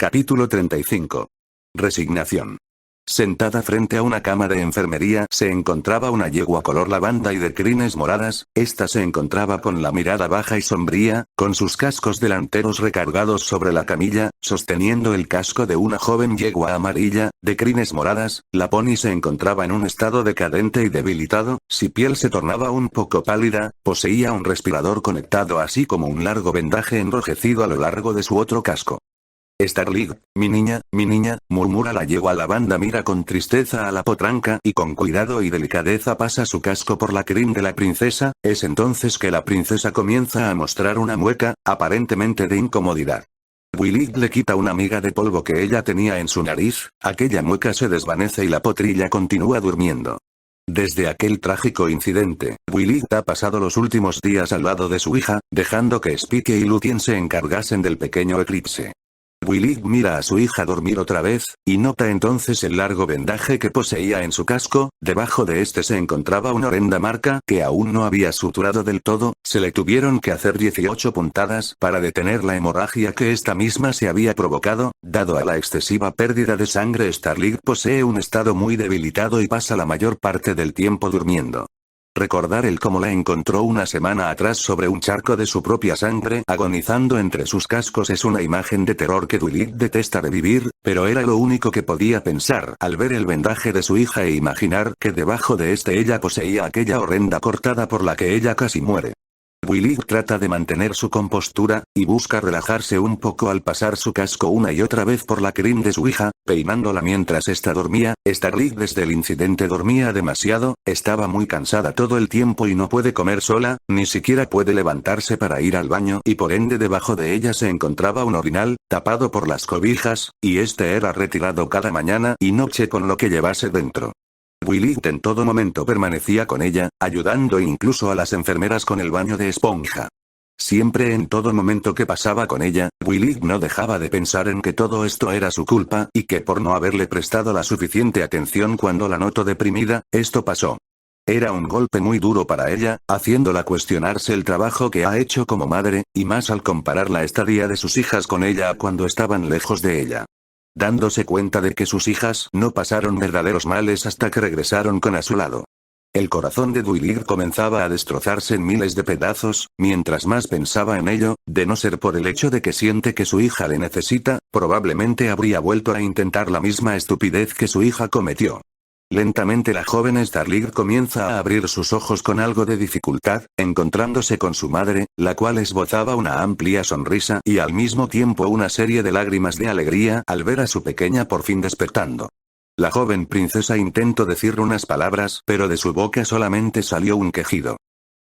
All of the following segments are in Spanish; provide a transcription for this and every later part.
Capítulo 35. Resignación. Sentada frente a una cama de enfermería se encontraba una yegua color lavanda y de crines moradas. Esta se encontraba con la mirada baja y sombría, con sus cascos delanteros recargados sobre la camilla, sosteniendo el casco de una joven yegua amarilla, de crines moradas. La pony se encontraba en un estado decadente y debilitado, su piel se tornaba un poco pálida, poseía un respirador conectado así como un largo vendaje enrojecido a lo largo de su otro casco. Starling, mi niña, murmura la yegua lavanda, mira con tristeza a la potranca y con cuidado y delicadeza pasa su casco por la crin de la princesa. Es entonces que la princesa comienza a mostrar una mueca, aparentemente de incomodidad. Willy le quita una miga de polvo que ella tenía en su nariz, aquella mueca se desvanece y la potrilla continúa durmiendo. Desde aquel trágico incidente, Willy ha pasado los últimos días al lado de su hija, dejando que Spike y Lúthien se encargasen del pequeño eclipse. Willy mira a su hija dormir otra vez, y nota entonces el largo vendaje que poseía en su casco. Debajo de este se encontraba una horrenda marca que aún no había suturado del todo. Se le tuvieron que hacer 18 puntadas para detener la hemorragia que esta misma se había provocado. Dado a la excesiva pérdida de sangre, Starling posee un estado muy debilitado y pasa la mayor parte del tiempo durmiendo. Recordar el cómo la encontró una semana atrás sobre un charco de su propia sangre agonizando entre sus cascos es una imagen de terror que Willy detesta revivir, pero era lo único que podía pensar al ver el vendaje de su hija e imaginar que debajo de este ella poseía aquella horrenda cortada por la que ella casi muere. Willy trata de mantener su compostura, y busca relajarse un poco al pasar su casco una y otra vez por la crin de su hija, peinándola mientras ésta dormía. Starling desde el incidente dormía demasiado, estaba muy cansada todo el tiempo y no puede comer sola, ni siquiera puede levantarse para ir al baño y por ende debajo de ella se encontraba un orinal, tapado por las cobijas, y este era retirado cada mañana y noche con lo que llevase dentro. Willy en todo momento permanecía con ella, ayudando incluso a las enfermeras con el baño de esponja. Siempre en todo momento que pasaba con ella, Willy no dejaba de pensar en que todo esto era su culpa y que por no haberle prestado la suficiente atención cuando la notó deprimida, esto pasó. Era un golpe muy duro para ella, haciéndola cuestionarse el trabajo que ha hecho como madre, y más al comparar la estadía de sus hijas con ella cuando estaban lejos de ella. Dándose cuenta de que sus hijas no pasaron verdaderos males hasta que regresaron a su lado. El corazón de Willy comenzaba a destrozarse en miles de pedazos. Mientras más pensaba en ello, de no ser por el hecho de que siente que su hija le necesita, probablemente habría vuelto a intentar la misma estupidez que su hija cometió. Lentamente la joven Starling comienza a abrir sus ojos con algo de dificultad, encontrándose con su madre, la cual esbozaba una amplia sonrisa y al mismo tiempo una serie de lágrimas de alegría al ver a su pequeña por fin despertando. La joven princesa intentó decir unas palabras, pero de su boca solamente salió un quejido.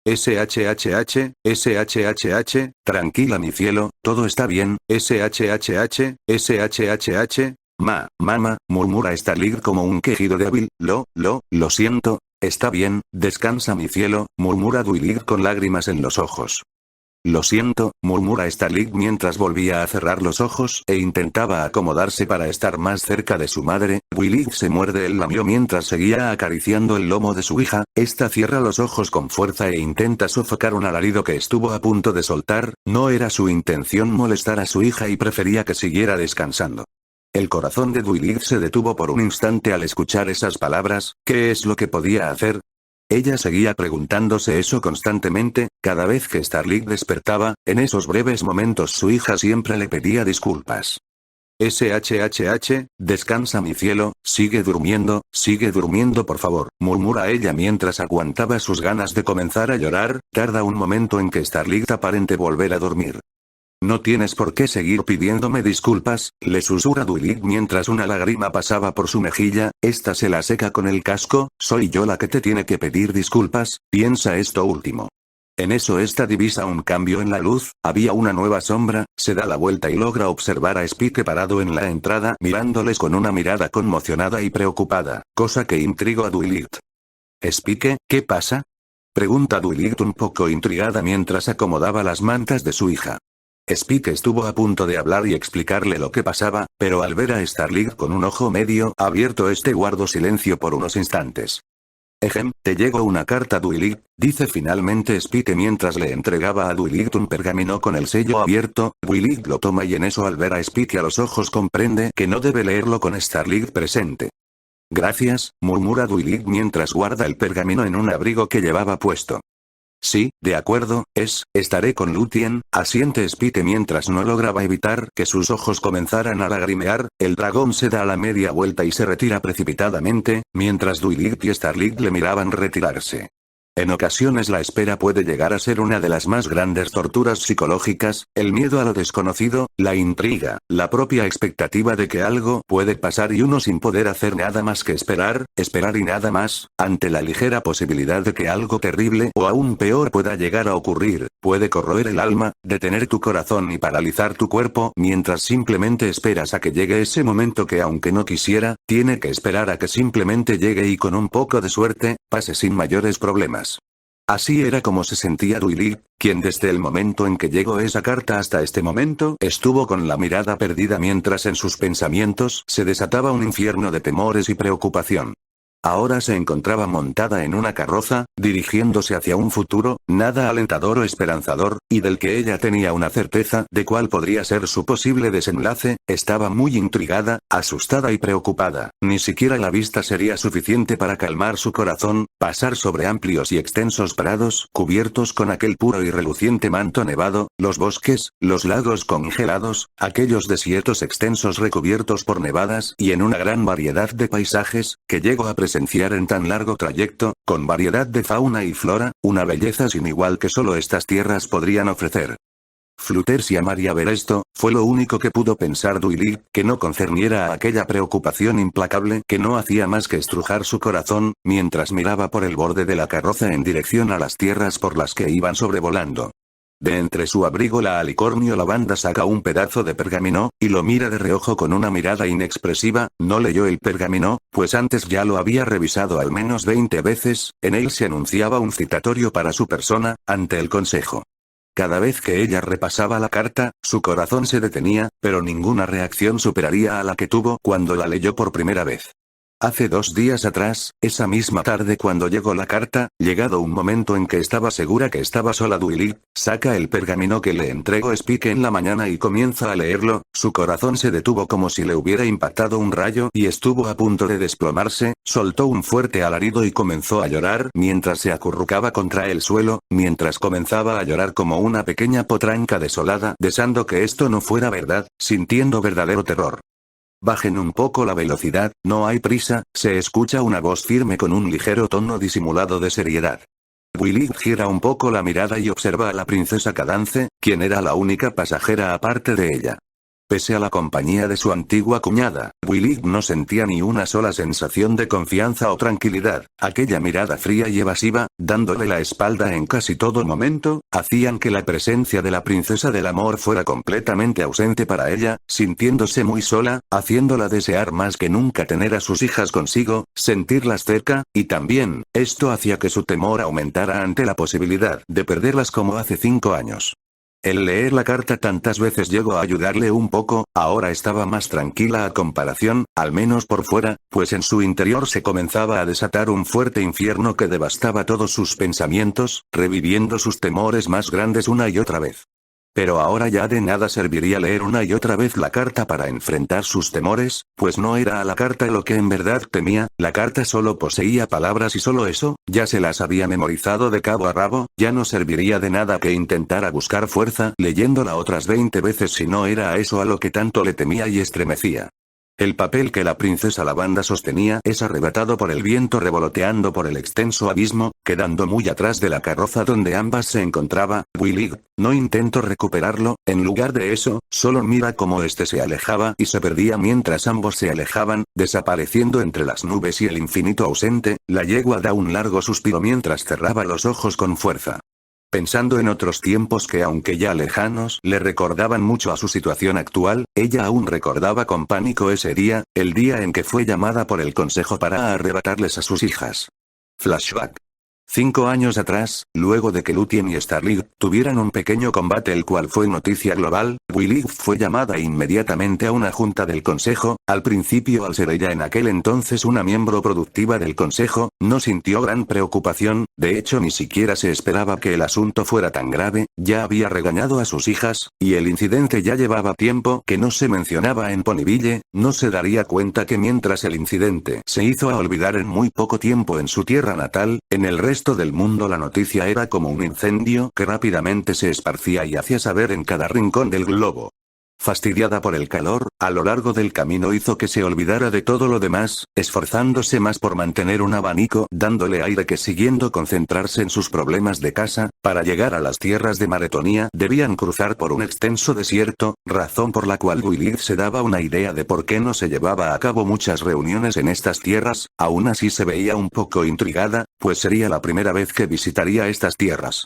SHHH, SHHH, tranquila mi cielo, todo está bien, SHHH, SHHH. Mamá, murmura Starling como un quejido débil. Lo siento, está bien, descansa mi cielo, murmura Willy con lágrimas en los ojos. Lo siento, murmura Starling mientras volvía a cerrar los ojos e intentaba acomodarse para estar más cerca de su madre. Willy se muerde el labio mientras seguía acariciando el lomo de su hija. Esta cierra los ojos con fuerza e intenta sofocar un alarido que estuvo a punto de soltar. No era su intención molestar a su hija y prefería que siguiera descansando. El corazón de Willy se detuvo por un instante al escuchar esas palabras. ¿Qué es lo que podía hacer? Ella seguía preguntándose eso constantemente, cada vez que Starling despertaba. En esos breves momentos su hija siempre le pedía disculpas. SHHH, descansa mi cielo, sigue durmiendo por favor, murmura ella mientras aguantaba sus ganas de comenzar a llorar. Tarda un momento en que Starling aparente volver a dormir. No tienes por qué seguir pidiéndome disculpas, le susurra Willy mientras una lágrima pasaba por su mejilla. Esta se la seca con el casco. Soy yo la que te tiene que pedir disculpas, piensa esto último. En eso esta divisa un cambio en la luz, había una nueva sombra, se da la vuelta y logra observar a Spike parado en la entrada mirándoles con una mirada conmocionada y preocupada, cosa que intrigó a Willy. Spike, ¿qué pasa? Pregunta Willy un poco intrigada mientras acomodaba las mantas de su hija. Spike estuvo a punto de hablar y explicarle lo que pasaba, pero al ver a Starling con un ojo medio abierto guardó silencio por unos instantes. Te llegó una carta Dwight, dice finalmente Spike mientras le entregaba a Dwight un pergamino con el sello abierto. Dwight lo toma y en eso al ver a Spike a los ojos comprende que no debe leerlo con Starlight presente. Gracias, murmura Dwight mientras guarda el pergamino en un abrigo que llevaba puesto. Sí, de acuerdo, estaré con Lúthien, asiente Spike mientras no lograba evitar que sus ojos comenzaran a lagrimear. El dragón se da a la media vuelta y se retira precipitadamente, mientras Dwight y Starlight le miraban retirarse. En ocasiones la espera puede llegar a ser una de las más grandes torturas psicológicas, el miedo a lo desconocido, la intriga, la propia expectativa de que algo puede pasar y uno sin poder hacer nada más que esperar y nada más, ante la ligera posibilidad de que algo terrible o aún peor pueda llegar a ocurrir, puede corroer el alma, detener tu corazón y paralizar tu cuerpo mientras simplemente esperas a que llegue ese momento que aunque no quisiera, tiene que esperar a que simplemente llegue y con un poco de suerte, pase sin mayores problemas. Así era como se sentía Dwight, quien desde el momento en que llegó esa carta hasta este momento estuvo con la mirada perdida mientras en sus pensamientos se desataba un infierno de temores y preocupación. Ahora se encontraba montada en una carroza, dirigiéndose hacia un futuro, nada alentador o esperanzador, y del que ella tenía una certeza de cuál podría ser su posible desenlace. Estaba muy intrigada, asustada y preocupada. Ni siquiera la vista sería suficiente para calmar su corazón. Pasar sobre amplios y extensos prados, cubiertos con aquel puro y reluciente manto nevado, los bosques, los lagos congelados, aquellos desiertos extensos recubiertos por nevadas y en una gran variedad de paisajes, que llegó a presenciar en tan largo trayecto, con variedad de fauna y flora, una belleza sin igual que solo estas tierras podrían ofrecer. Flutter si amaría ver esto, fue lo único que pudo pensar Dwight, que no concerniera a aquella preocupación implacable que no hacía más que estrujar su corazón, mientras miraba por el borde de la carroza en dirección a las tierras por las que iban sobrevolando. De entre su abrigo la alicornio lavanda saca un pedazo de pergamino, y lo mira de reojo con una mirada inexpresiva. No leyó el pergamino, pues antes ya lo había revisado al menos 20 veces, en él se anunciaba un citatorio para su persona, ante el consejo. Cada vez que ella repasaba la carta, su corazón se detenía, pero ninguna reacción superaría a la que tuvo cuando la leyó por primera vez. Hace 2 días atrás, esa misma tarde cuando llegó la carta, llegado un momento en que estaba segura que estaba sola Dwight, saca el pergamino que le entregó Spike en la mañana y comienza a leerlo. Su corazón se detuvo como si le hubiera impactado un rayo y estuvo a punto de desplomarse, soltó un fuerte alarido y comenzó a llorar mientras se acurrucaba contra el suelo, mientras comenzaba a llorar como una pequeña potranca desolada, deseando que esto no fuera verdad, sintiendo verdadero terror. Bajen un poco la velocidad, no hay prisa, se escucha una voz firme con un ligero tono disimulado de seriedad. Dwight gira un poco la mirada y observa a la princesa Cadance, quien era la única pasajera aparte de ella. Pese a la compañía de su antigua cuñada, Dwight no sentía ni una sola sensación de confianza o tranquilidad. Aquella mirada fría y evasiva, dándole la espalda en casi todo momento, hacían que la presencia de la princesa del amor fuera completamente ausente para ella, sintiéndose muy sola, haciéndola desear más que nunca tener a sus hijas consigo, sentirlas cerca, y también, esto hacía que su temor aumentara ante la posibilidad de perderlas como hace 5 años. El leer la carta tantas veces llegó a ayudarle un poco. Ahora estaba más tranquila a comparación, al menos por fuera, pues en su interior se comenzaba a desatar un fuerte infierno que devastaba todos sus pensamientos, reviviendo sus temores más grandes una y otra vez. Pero ahora ya de nada serviría leer una y otra vez la carta para enfrentar sus temores, pues no era a la carta lo que en verdad temía. La carta solo poseía palabras y solo eso, ya se las había memorizado de cabo a rabo. Ya no serviría de nada que intentara buscar fuerza leyéndola otras 20 veces si no era a eso a lo que tanto le temía y estremecía. El papel que la princesa Lavanda sostenía es arrebatado por el viento revoloteando por el extenso abismo, quedando muy atrás de la carroza donde ambas se encontraba. Dwight, no intento recuperarlo, en lugar de eso, solo mira cómo este se alejaba y se perdía mientras ambos se alejaban, desapareciendo entre las nubes y el infinito ausente. La yegua da un largo suspiro mientras cerraba los ojos con fuerza. Pensando en otros tiempos que aunque ya lejanos le recordaban mucho a su situación actual, ella aún recordaba con pánico ese día, el día en que fue llamada por el consejo para arrebatarles a sus hijas. Flashback. 5 años atrás, luego de que Lúthien y Starlight tuvieran un pequeño combate el cual fue noticia global, Willy fue llamada inmediatamente a una junta del consejo. Al principio, al ser ella en aquel entonces una miembro productiva del consejo, no sintió gran preocupación, de hecho ni siquiera se esperaba que el asunto fuera tan grave, ya había regañado a sus hijas, y el incidente ya llevaba tiempo que no se mencionaba en Ponyville. No se daría cuenta que mientras el incidente se hizo a olvidar en muy poco tiempo en su tierra natal, en el resto del mundo la noticia era como un incendio que rápidamente se esparcía y hacía saber en cada rincón del globo. Fastidiada por el calor, a lo largo del camino hizo que se olvidara de todo lo demás, esforzándose más por mantener un abanico dándole aire que siguiendo concentrarse en sus problemas de casa. Para llegar a las tierras de Maretonia debían cruzar por un extenso desierto, razón por la cual Willy se daba una idea de por qué no se llevaba a cabo muchas reuniones en estas tierras. Aún así se veía un poco intrigada, pues sería la primera vez que visitaría estas tierras.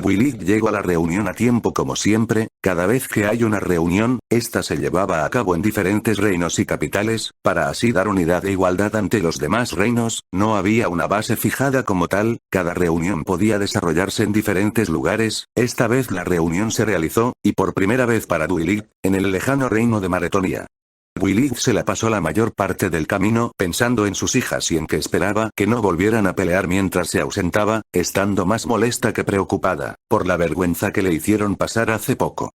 Willy llegó a la reunión a tiempo como siempre. Cada vez que hay una reunión, esta se llevaba a cabo en diferentes reinos y capitales, para así dar unidad e igualdad ante los demás reinos. No había una base fijada como tal, cada reunión podía desarrollarse en diferentes lugares. Esta vez la reunión se realizó, y por primera vez para Willy, en el lejano reino de Maretonia. Willy se la pasó la mayor parte del camino pensando en sus hijas y en que esperaba que no volvieran a pelear mientras se ausentaba, estando más molesta que preocupada, por la vergüenza que le hicieron pasar hace poco.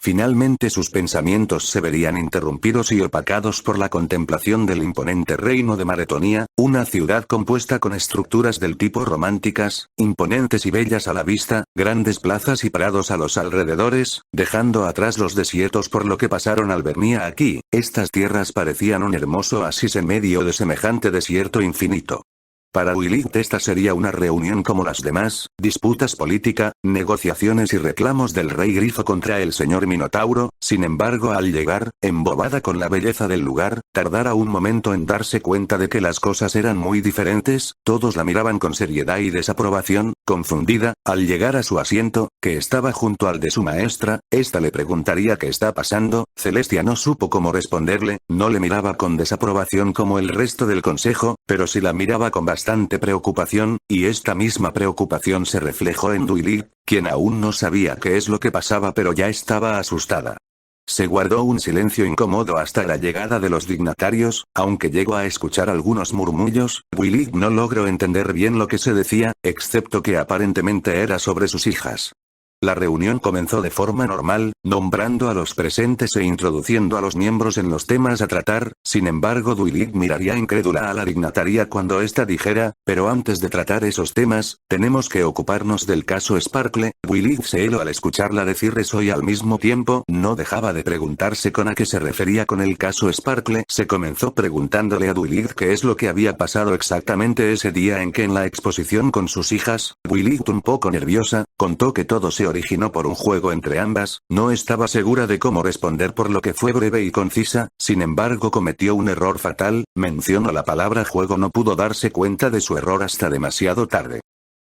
Finalmente sus pensamientos se verían interrumpidos y opacados por la contemplación del imponente reino de Maretonia, una ciudad compuesta con estructuras del tipo románticas, imponentes y bellas a la vista, grandes plazas y prados a los alrededores, dejando atrás los desiertos por lo que pasaron al venir aquí. Estas tierras parecían un hermoso oasis en medio de semejante desierto infinito. Para Willy esta sería una reunión como las demás, disputas política, negociaciones y reclamos del rey Grifo contra el señor Minotauro. Sin embargo, al llegar, embobada con la belleza del lugar, tardara un momento en darse cuenta de que las cosas eran muy diferentes. Todos la miraban con seriedad y desaprobación. Confundida, al llegar a su asiento, que estaba junto al de su maestra, esta le preguntaría qué está pasando. Celestia no supo cómo responderle, no le miraba con desaprobación como el resto del consejo, pero sí la miraba con bastante preocupación, y esta misma preocupación se reflejó en Willy, quien aún no sabía qué es lo que pasaba pero ya estaba asustada. Se guardó un silencio incómodo hasta la llegada de los dignatarios. Aunque llegó a escuchar algunos murmullos, Willy no logró entender bien lo que se decía, excepto que aparentemente era sobre sus hijas. La reunión comenzó de forma normal, nombrando a los presentes e introduciendo a los miembros en los temas a tratar. Sin embargo, Willy miraría incrédula a la dignataria cuando ésta dijera, pero antes de tratar esos temas, tenemos que ocuparnos del caso Sparkle. Willy se heló al escucharla decir eso y al mismo tiempo, no dejaba de preguntarse con a qué se refería con el caso Sparkle. Se comenzó preguntándole a Willy qué es lo que había pasado exactamente ese día en que en la exposición con sus hijas, Willy, un poco nerviosa, contó que todo se originó por un juego entre ambas. No estaba segura de cómo responder por lo que fue breve y concisa. Sin embargo, cometió un error fatal. Mencionó la palabra juego, no pudo darse cuenta de su error hasta demasiado tarde.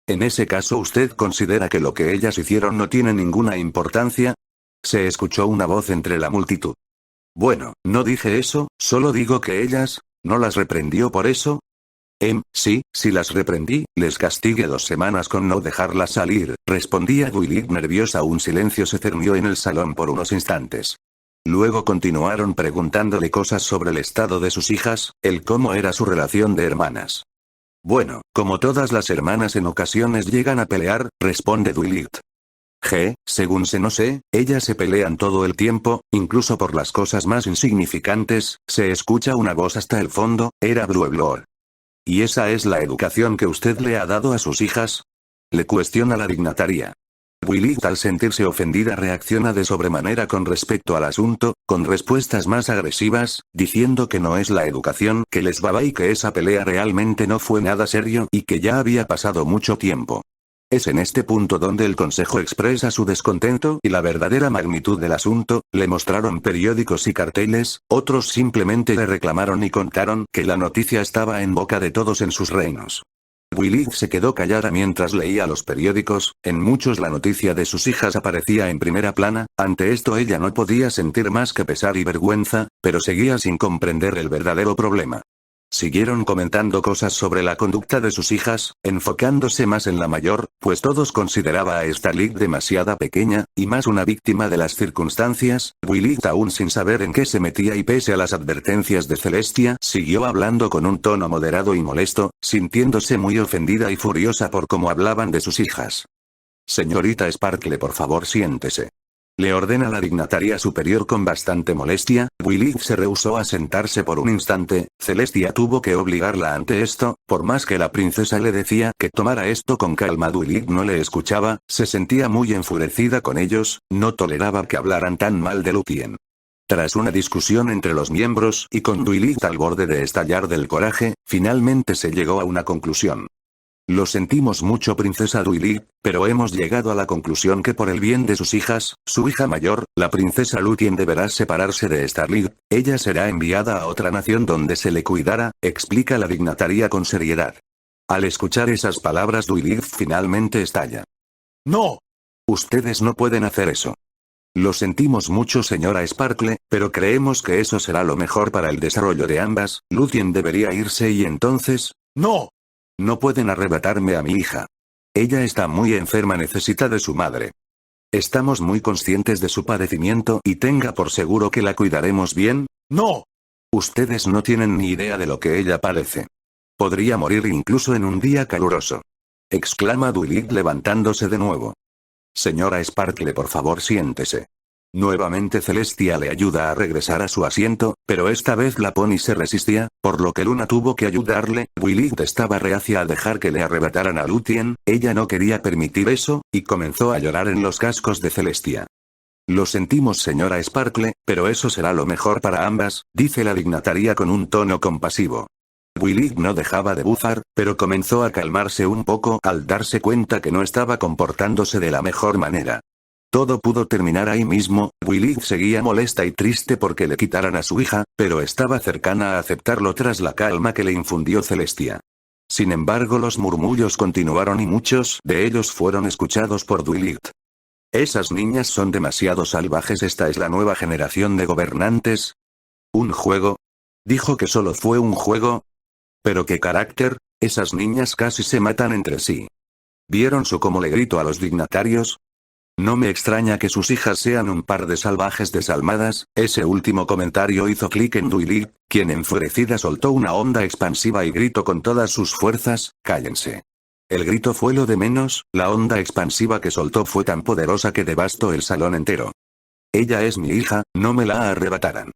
¿En ese caso usted considera que lo que ellas hicieron no tiene ninguna importancia? Se escuchó una voz entre la multitud. Bueno, no dije eso, solo digo que ellas, ¿no las reprendió por eso? Sí, si las reprendí, les castigué 2 semanas con no dejarlas salir, respondía Willy nerviosa. Un silencio se cernió en el salón por unos instantes. Luego continuaron preguntándole cosas sobre el estado de sus hijas, el cómo era su relación de hermanas. Bueno, como todas las hermanas en ocasiones llegan a pelear, responde Willy. Según sé no sé, ellas se pelean todo el tiempo, incluso por las cosas más insignificantes. Se escucha una voz hasta el fondo, era Blue. ¿Y esa es la educación que usted le ha dado a sus hijas? Le cuestiona la dignataria. Willy, al sentirse ofendida, reacciona de sobremanera con respecto al asunto, con respuestas más agresivas, diciendo que no es la educación que les daba y que esa pelea realmente no fue nada serio y que ya había pasado mucho tiempo. Es en este punto donde el consejo expresa su descontento y la verdadera magnitud del asunto. Le mostraron periódicos y carteles, otros simplemente le reclamaron y contaron que la noticia estaba en boca de todos en sus reinos. Willy se quedó callada mientras leía los periódicos. En muchos la noticia de sus hijas aparecía en primera plana. Ante esto ella no podía sentir más que pesar y vergüenza, pero seguía sin comprender el verdadero problema. Siguieron comentando cosas sobre la conducta de sus hijas, enfocándose más en la mayor, pues todos consideraba a Starlight demasiada pequeña, y más una víctima de las circunstancias. Willit, aún sin saber en qué se metía y pese a las advertencias de Celestia, siguió hablando con un tono moderado y molesto, sintiéndose muy ofendida y furiosa por cómo hablaban de sus hijas. Señorita Sparkle, por favor siéntese. Le ordena la dignataria superior con bastante molestia. Willit se rehusó a sentarse por un instante. Celestia tuvo que obligarla ante esto, por más que la princesa le decía que tomara esto con calma. Willit no le escuchaba, se sentía muy enfurecida con ellos, no toleraba que hablaran tan mal de Lúthien. Tras una discusión entre los miembros y con Willit al borde de estallar del coraje, finalmente se llegó a una conclusión. Lo sentimos mucho, princesa Willit, pero hemos llegado a la conclusión que por el bien de sus hijas, su hija mayor, la princesa Lúthien, deberá separarse de Starlight. Ella será enviada a otra nación donde se le cuidará, explica la dignataria con seriedad. Al escuchar esas palabras, Willit finalmente estalla. ¡No! Ustedes no pueden hacer eso. Lo sentimos mucho, señora Sparkle, pero creemos que eso será lo mejor para el desarrollo de ambas. Lúthien debería irse y entonces... ¡No! No pueden arrebatarme a mi hija. Ella está muy enferma, necesita de su madre. Estamos muy conscientes de su padecimiento y tenga por seguro que la cuidaremos bien. ¡No! Ustedes no tienen ni idea de lo que ella padece. Podría morir incluso en un día caluroso. Exclama Willit levantándose de nuevo. Señora Sparkle, por favor siéntese. Nuevamente Celestia le ayuda a regresar a su asiento, pero esta vez la pony se resistía, por lo que Luna tuvo que ayudarle. Willit estaba reacia a dejar que le arrebataran a Lúthien, ella no quería permitir eso, y comenzó a llorar en los cascos de Celestia. Lo sentimos, señora Sparkle, pero eso será lo mejor para ambas, dice la dignataria con un tono compasivo. Willit no dejaba de bufar, pero comenzó a calmarse un poco al darse cuenta que no estaba comportándose de la mejor manera. Todo pudo terminar ahí mismo. Willit seguía molesta y triste porque le quitaran a su hija, pero estaba cercana a aceptarlo tras la calma que le infundió Celestia. Sin embargo, los murmullos continuaron y muchos de ellos fueron escuchados por Willit. Esas niñas son demasiado salvajes. Esta es la nueva generación de gobernantes. ¿Un juego? ¿Dijo que solo fue un juego? ¿Pero qué carácter? Esas niñas casi se matan entre sí. ¿Vieron cómo le gritó a los dignatarios? No me extraña que sus hijas sean un par de salvajes desalmadas. Ese último comentario hizo clic en Willit, quien enfurecida soltó una onda expansiva y gritó con todas sus fuerzas: ¡cállense! El grito fue lo de menos, la onda expansiva que soltó fue tan poderosa que devastó el salón entero. Ella es mi hija, no me la arrebatarán.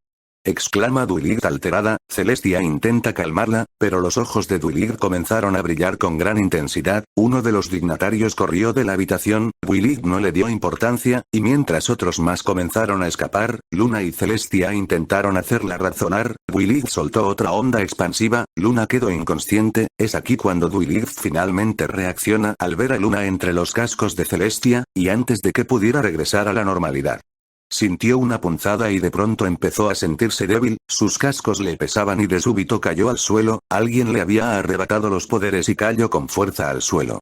Exclama Willit alterada. Celestia intenta calmarla, pero los ojos de Willit comenzaron a brillar con gran intensidad. Uno de los dignatarios corrió de la habitación. Willit no le dio importancia, y mientras otros más comenzaron a escapar, Luna y Celestia intentaron hacerla razonar. Willit soltó otra onda expansiva, Luna quedó inconsciente. Es aquí cuando Willit finalmente reacciona al ver a Luna entre los cascos de Celestia, y antes de que pudiera regresar a la normalidad. Sintió una punzada y de pronto empezó a sentirse débil, sus cascos le pesaban y de súbito cayó al suelo. Alguien le había arrebatado los poderes y cayó con fuerza al suelo.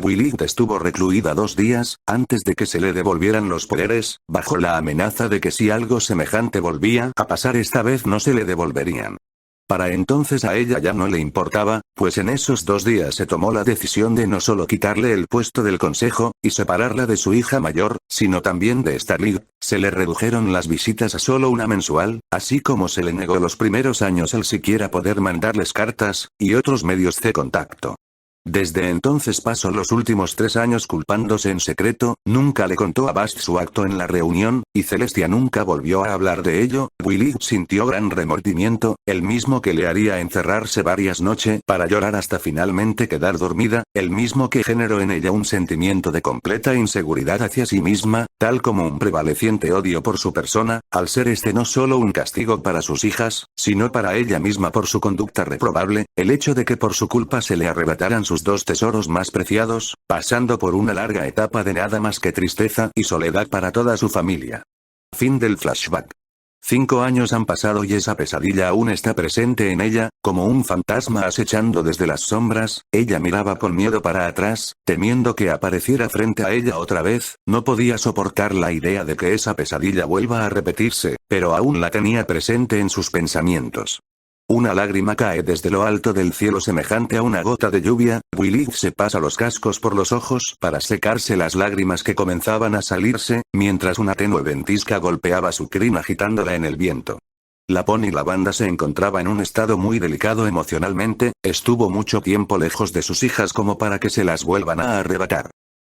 Willit estuvo recluida 2 días, antes de que se le devolvieran los poderes, bajo la amenaza de que si algo semejante volvía a pasar esta vez no se le devolverían. Para entonces a ella ya no le importaba, pues en esos 2 días se tomó la decisión de no solo quitarle el puesto del consejo, y separarla de su hija mayor, sino también de Starlight. Se le redujeron las visitas a solo una mensual, así como se le negó los primeros años el siquiera poder mandarles cartas, y otros medios de contacto. Desde entonces pasó los últimos 3 años culpándose en secreto, nunca le contó a Bast su acto en la reunión, y Celestia nunca volvió a hablar de ello. Willit sintió gran remordimiento, el mismo que le haría encerrarse varias noches para llorar hasta finalmente quedar dormida, el mismo que generó en ella un sentimiento de completa inseguridad hacia sí misma, tal como un prevaleciente odio por su persona, al ser este no solo un castigo para sus hijas, sino para ella misma por su conducta reprobable, el hecho de que por su culpa se le arrebataran sus 2 tesoros más preciados, pasando por una larga etapa de nada más que tristeza y soledad para toda su familia. Fin del flashback. 5 años han pasado y esa pesadilla aún está presente en ella, como un fantasma acechando desde las sombras. Ella miraba con miedo para atrás, temiendo que apareciera frente a ella otra vez. No podía soportar la idea de que esa pesadilla vuelva a repetirse, pero aún la tenía presente en sus pensamientos. Una lágrima cae desde lo alto del cielo semejante a una gota de lluvia. Willy se pasa los cascos por los ojos para secarse las lágrimas que comenzaban a salirse, mientras una tenue ventisca golpeaba su crin agitándola en el viento. La Pony Lavanda se encontraba en un estado muy delicado emocionalmente, estuvo mucho tiempo lejos de sus hijas como para que se las vuelvan a arrebatar.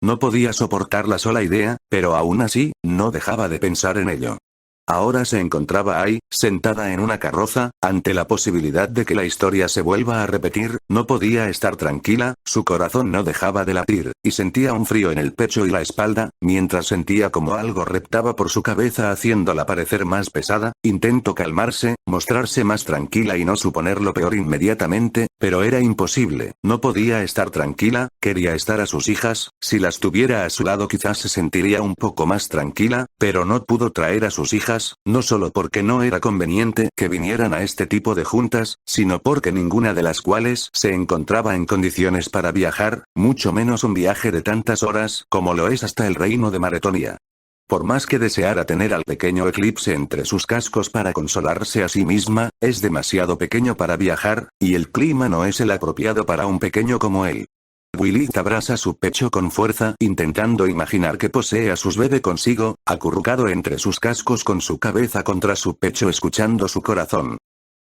No podía soportar la sola idea, pero aún así, no dejaba de pensar en ello. Ahora se encontraba ahí, sentada en una carroza, ante la posibilidad de que la historia se vuelva a repetir, no podía estar tranquila, su corazón no dejaba de latir, y sentía un frío en el pecho y la espalda, mientras sentía como algo reptaba por su cabeza haciéndola parecer más pesada. Intentó calmarse, mostrarse más tranquila y no suponer lo peor inmediatamente, pero era imposible, no podía estar tranquila, quería estar a sus hijas, si las tuviera a su lado quizás se sentiría un poco más tranquila, pero no pudo traer a sus hijas, no solo porque no era conveniente que vinieran a este tipo de juntas, sino porque ninguna de las cuales se encontraba en condiciones para viajar, mucho menos un viaje de tantas horas como lo es hasta el reino de Maretonia. Por más que deseara tener al pequeño Eclipse entre sus cascos para consolarse a sí misma, es demasiado pequeño para viajar, y el clima no es el apropiado para un pequeño como él. Willy abraza su pecho con fuerza, intentando imaginar que posee a sus bebés consigo, acurrucado entre sus cascos con su cabeza contra su pecho escuchando su corazón.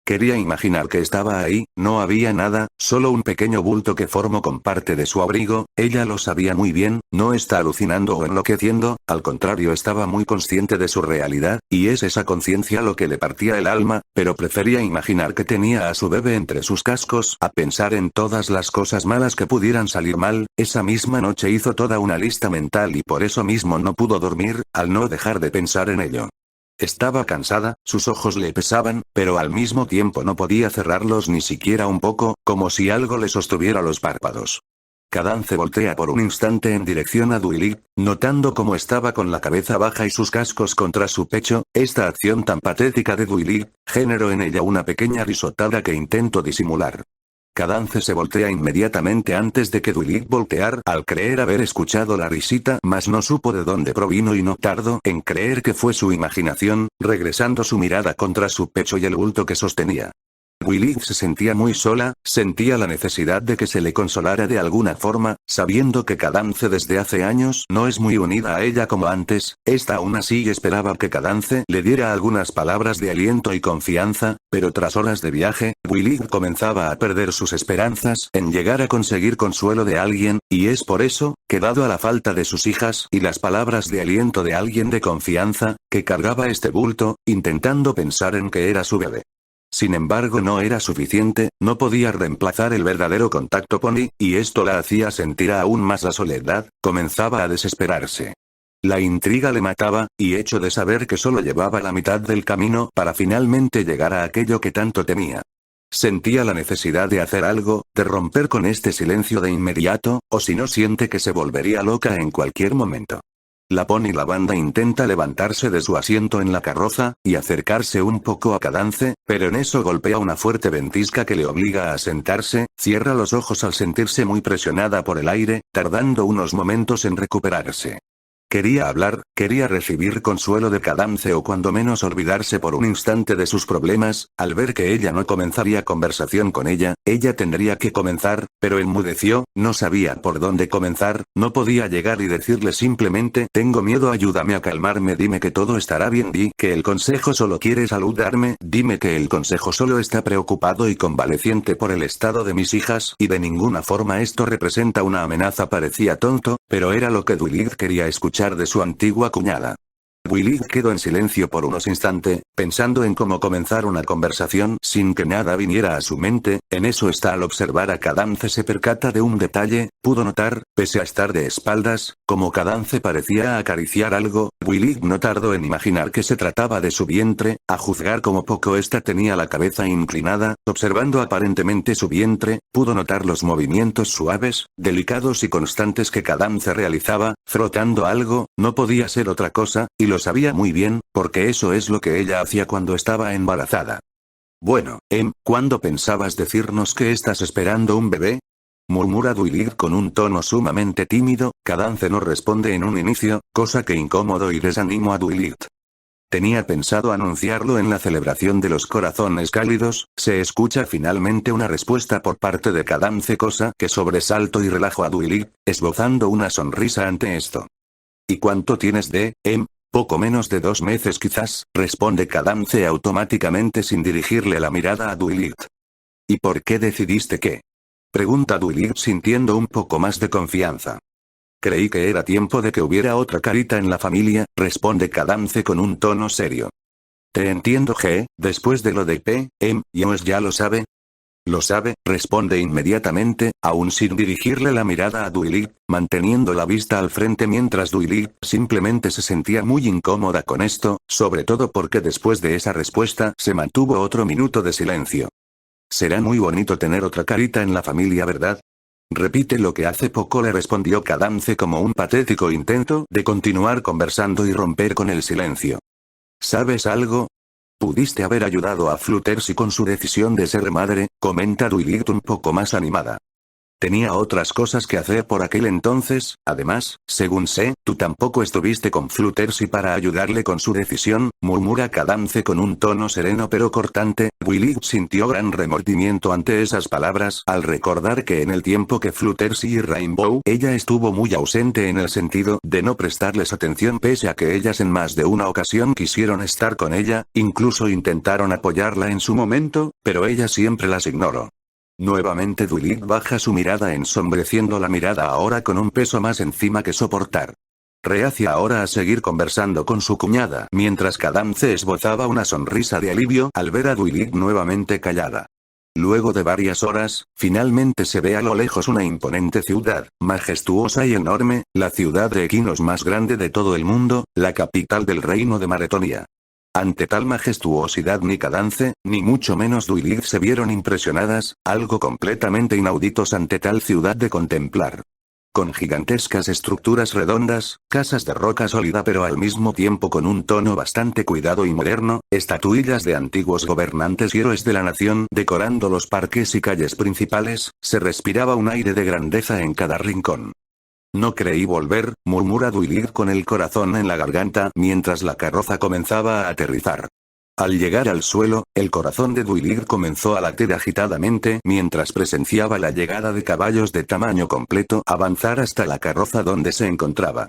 Quería imaginar que estaba ahí, no había nada, solo un pequeño bulto que formó con parte de su abrigo, ella lo sabía muy bien, no está alucinando o enloqueciendo, al contrario estaba muy consciente de su realidad, y es esa conciencia lo que le partía el alma, pero prefería imaginar que tenía a su bebé entre sus cascos a pensar en todas las cosas malas que pudieran salir mal. Esa misma noche hizo toda una lista mental y por eso mismo no pudo dormir, al no dejar de pensar en ello. Estaba cansada, sus ojos le pesaban, pero al mismo tiempo no podía cerrarlos ni siquiera un poco, como si algo le sostuviera los párpados. Cadance voltea por un instante en dirección a Willy, notando cómo estaba con la cabeza baja y sus cascos contra su pecho. Esta acción tan patética de Willy generó en ella una pequeña risotada que intentó disimular. Cadance se voltea inmediatamente antes de que Willy voltear al creer haber escuchado la risita, mas no supo de dónde provino y no tardó en creer que fue su imaginación, regresando su mirada contra su pecho y el bulto que sostenía. Willy se sentía muy sola, sentía la necesidad de que se le consolara de alguna forma, sabiendo que Cadance desde hace años no es muy unida a ella como antes. Esta aún así esperaba que Cadance le diera algunas palabras de aliento y confianza, pero tras horas de viaje, Willy comenzaba a perder sus esperanzas en llegar a conseguir consuelo de alguien, y es por eso, que dado a la falta de sus hijas y las palabras de aliento de alguien de confianza, que cargaba este bulto, intentando pensar en que era su bebé. Sin embargo no era suficiente, no podía reemplazar el verdadero contacto Pony, y esto la hacía sentir aún más la soledad, comenzaba a desesperarse. La intriga le mataba, y hecho de saber que solo llevaba la mitad del camino para finalmente llegar a aquello que tanto temía. Sentía la necesidad de hacer algo, de romper con este silencio de inmediato, o si no siente que se volvería loca en cualquier momento. La Pony Lavanda intenta levantarse de su asiento en la carroza, y acercarse un poco a Cadance, pero en eso golpea una fuerte ventisca que le obliga a sentarse, cierra los ojos al sentirse muy presionada por el aire, tardando unos momentos en recuperarse. Quería hablar, quería recibir consuelo de Cadance o cuando menos olvidarse por un instante de sus problemas. Al ver que ella no comenzaría conversación con ella tendría que comenzar, pero enmudeció, no sabía por dónde comenzar, no podía llegar y decirle simplemente tengo miedo, ayúdame a calmarme, dime que todo estará bien, di que el consejo solo quiere saludarme, dime que el consejo solo está preocupado y convaleciente por el estado de mis hijas y de ninguna forma esto representa una amenaza. Parecía tonto, pero era lo que Willy quería escuchar de su antigua cuñada. Willy quedó en silencio por unos instantes, pensando en cómo comenzar una conversación sin que nada viniera a su mente. En eso está, al observar a Cadance se percata de un detalle, pudo notar, pese a estar de espaldas, como Cadance parecía acariciar algo. Willy no tardó en imaginar que se trataba de su vientre, a juzgar como poco ésta tenía la cabeza inclinada, observando aparentemente su vientre, pudo notar los movimientos suaves, delicados y constantes que Cadance realizaba, frotando algo, no podía ser otra cosa, y lo sabía muy bien, porque eso es lo que ella hacía cuando estaba embarazada. Bueno, ¿cuándo pensabas decirnos que estás esperando un bebé? Murmura Willy con un tono sumamente tímido. Cadance no responde en un inicio, cosa que incómodo y desanimó a Willy. Tenía pensado anunciarlo en la celebración de los corazones cálidos. Se escucha finalmente una respuesta por parte de Cadance, cosa que sobresaltó y relajó a Duilip, esbozando una sonrisa ante esto. ¿Y cuánto tienes de, Poco menos de 2 meses quizás, responde Cadance automáticamente sin dirigirle la mirada a Duilip. ¿Y por qué decidiste qué? Pregunta Duilip sintiendo un poco más de confianza. Creí que era tiempo de que hubiera otra carita en la familia, responde Cadance con un tono serio. Te entiendo después de lo de Yoes ya lo sabe. Lo sabe, responde inmediatamente, aún sin dirigirle la mirada a Duilip, manteniendo la vista al frente mientras Duilip simplemente se sentía muy incómoda con esto, sobre todo porque después de esa respuesta se mantuvo otro minuto de silencio. Será muy bonito tener otra carita en la familia, ¿verdad? Repite lo que hace poco le respondió Cadance como un patético intento de continuar conversando y romper con el silencio. ¿Sabes algo? Pudiste haber ayudado a Fluttershy con su decisión de ser madre, comenta Duilip un poco más animada. Tenía otras cosas que hacer por aquel entonces, además, según sé, tú tampoco estuviste con Fluttershy para ayudarle con su decisión, murmura Cadance con un tono sereno pero cortante. Duilip sintió gran remordimiento ante esas palabras al recordar que en el tiempo que Fluttershy y Rainbow, ella estuvo muy ausente en el sentido de no prestarles atención pese a que ellas en más de una ocasión quisieron estar con ella, incluso intentaron apoyarla en su momento, pero ella siempre las ignoró. Nuevamente Duilip baja su mirada ensombreciendo la mirada ahora con un peso más encima que soportar. Reacia ahora a seguir conversando con su cuñada mientras Cadance esbozaba una sonrisa de alivio al ver a Duilip nuevamente callada. Luego de varias horas, finalmente se ve a lo lejos una imponente ciudad, majestuosa y enorme, la ciudad de equinos más grande de todo el mundo, la capital del reino de Maretonia. Ante tal majestuosidad ni Cadance, ni mucho menos Duilip se vieron impresionadas, algo completamente inauditos ante tal ciudad de contemplar. Con gigantescas estructuras redondas, casas de roca sólida pero al mismo tiempo con un tono bastante cuidado y moderno, estatuillas de antiguos gobernantes y héroes de la nación decorando los parques y calles principales, se respiraba un aire de grandeza en cada rincón. No creí volver, murmura Duilip con el corazón en la garganta mientras la carroza comenzaba a aterrizar. Al llegar al suelo, el corazón de Duilip comenzó a latir agitadamente mientras presenciaba la llegada de caballos de tamaño completo avanzar hasta la carroza donde se encontraba.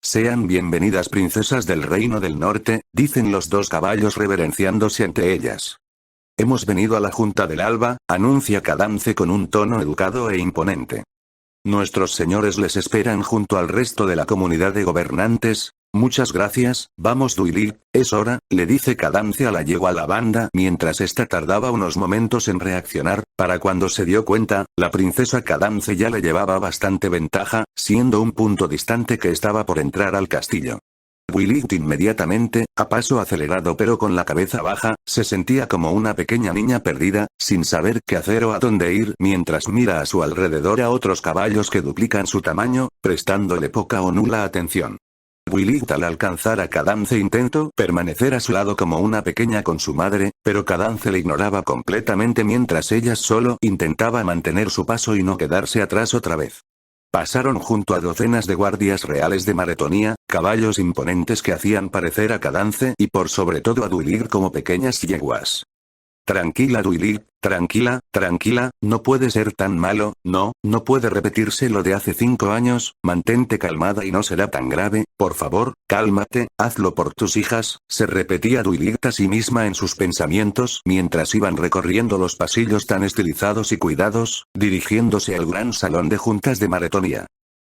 Sean bienvenidas princesas del Reino del Norte, dicen los 2 caballos reverenciándose ante ellas. Hemos venido a la Junta del Alba, anuncia Cadance con un tono educado e imponente. Nuestros señores les esperan junto al resto de la comunidad de gobernantes. Muchas gracias, vamos Duilip, es hora, le dice Cadance a la yegua lavanda mientras ésta tardaba unos momentos en reaccionar, para cuando se dio cuenta, la princesa Cadance ya le llevaba bastante ventaja, siendo un punto distante que estaba por entrar al castillo. Duilip inmediatamente, a paso acelerado pero con la cabeza baja, se sentía como una pequeña niña perdida, sin saber qué hacer o a dónde ir mientras mira a su alrededor a otros caballos que duplican su tamaño, prestándole poca o nula atención. Duilip al alcanzar a Cadance intentó permanecer a su lado como una pequeña con su madre, pero Cadance le ignoraba completamente mientras ella solo intentaba mantener su paso y no quedarse atrás otra vez. Pasaron junto a docenas de guardias reales de Maretonia, caballos imponentes que hacían parecer a Cadance y por sobre todo a Duilip como pequeñas yeguas. Tranquila Duilip, tranquila, no puede ser tan malo, no puede repetirse lo de hace 5 años, mantente calmada y no será tan grave, por favor, cálmate, hazlo por tus hijas, se repetía Duilip a sí misma en sus pensamientos mientras iban recorriendo los pasillos tan estilizados y cuidados, dirigiéndose al gran salón de juntas de Maretonia.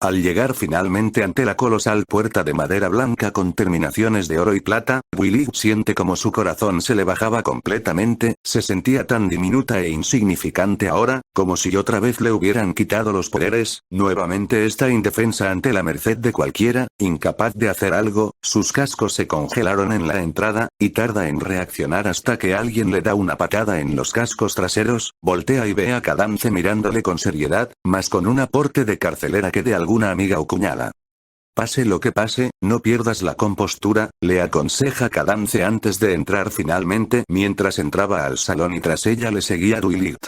Al llegar finalmente ante la colosal puerta de madera blanca con terminaciones de oro y plata, Duilip siente como su corazón se le bajaba completamente, se sentía tan diminuta e insignificante ahora, como si otra vez le hubieran quitado los poderes, nuevamente está indefensa ante la merced de cualquiera, incapaz de hacer algo, sus cascos se congelaron en la entrada, y tarda en reaccionar hasta que alguien le da una patada en los cascos traseros, voltea y ve a Cadance mirándole con seriedad, más con un aporte de carcelera que de alguna amiga o cuñada. Pase lo que pase, no pierdas la compostura, le aconseja Cadance antes de entrar finalmente mientras entraba al salón y tras ella le seguía Duilip.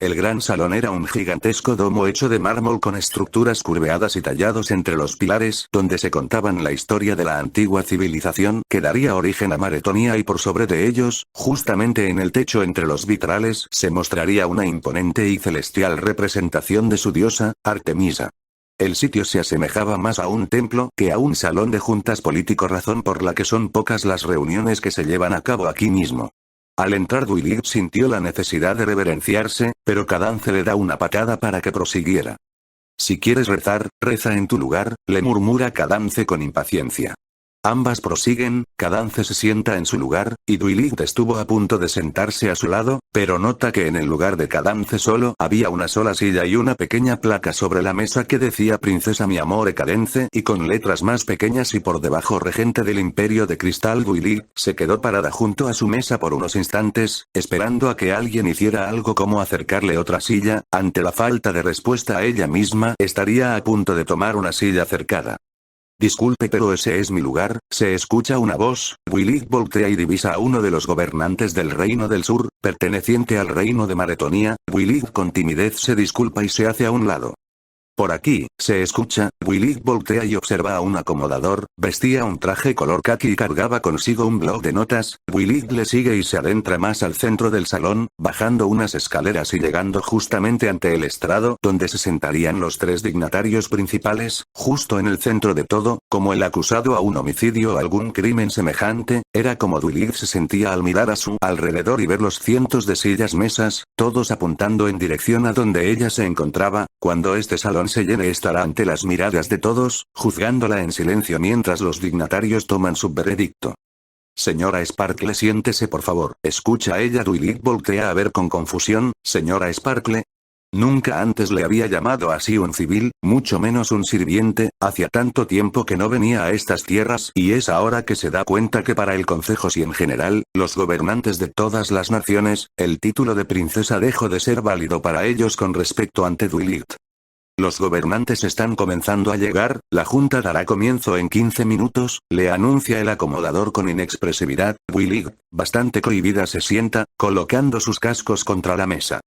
El gran salón era un gigantesco domo hecho de mármol con estructuras curveadas y tallados entre los pilares, donde se contaban la historia de la antigua civilización que daría origen a Maretonia, y por sobre de ellos, justamente en el techo entre los vitrales, se mostraría una imponente y celestial representación de su diosa, Artemisa. El sitio se asemejaba más a un templo que a un salón de juntas político, razón por la que son pocas las reuniones que se llevan a cabo aquí mismo. Al entrar Dwight sintió la necesidad de reverenciarse, pero Cadance le da una patada para que prosiguiera. Si quieres rezar, reza en tu lugar, le murmura Cadance con impaciencia. Ambas prosiguen, Cadance se sienta en su lugar, y Dwight estuvo a punto de sentarse a su lado, pero nota que en el lugar de Cadance solo había una sola silla y una pequeña placa sobre la mesa que decía Princesa mi amore Cadence, y con letras más pequeñas, y por debajo Regente del Imperio de Cristal. Dwight se quedó parada junto a su mesa por unos instantes, esperando a que alguien hiciera algo como acercarle otra silla. Ante la falta de respuesta a ella misma, estaría a punto de tomar una silla cercada. Disculpe, pero ese es mi lugar, se escucha una voz. Dwight voltea y divisa a uno de los gobernantes del Reino del Sur, perteneciente al reino de Maretonia. Dwight con timidez se disculpa y se hace a un lado. Por aquí, se escucha. Dwight voltea y observa a un acomodador, vestía un traje color caqui y cargaba consigo un bloc de notas. Dwight le sigue y se adentra más al centro del salón, bajando unas escaleras y llegando justamente ante el estrado donde se sentarían los tres dignatarios principales, justo en el centro de todo, como el acusado a un homicidio o algún crimen semejante. Era como Dwight se sentía al mirar a su alrededor y ver los cientos de sillas, mesas, todos apuntando en dirección a donde ella se encontraba. Cuando este salón se llene, estará ante las miradas de todos, juzgándola en silencio mientras los dignatarios toman su veredicto. Señora Sparkle, siéntese por favor, escucha ella. Dwight voltea a ver con confusión. Señora Sparkle. Nunca antes le había llamado así un civil, mucho menos un sirviente. Hacía tanto tiempo que no venía a estas tierras, y es ahora que se da cuenta que para el Consejo y en general, los gobernantes de todas las naciones, el título de princesa dejó de ser válido para ellos con respecto ante Dwight. Los gobernantes están comenzando a llegar, la junta dará comienzo en 15 minutos, le anuncia el acomodador con inexpresividad. Dwight, bastante cohibida, se sienta, colocando sus cascos contra la mesa.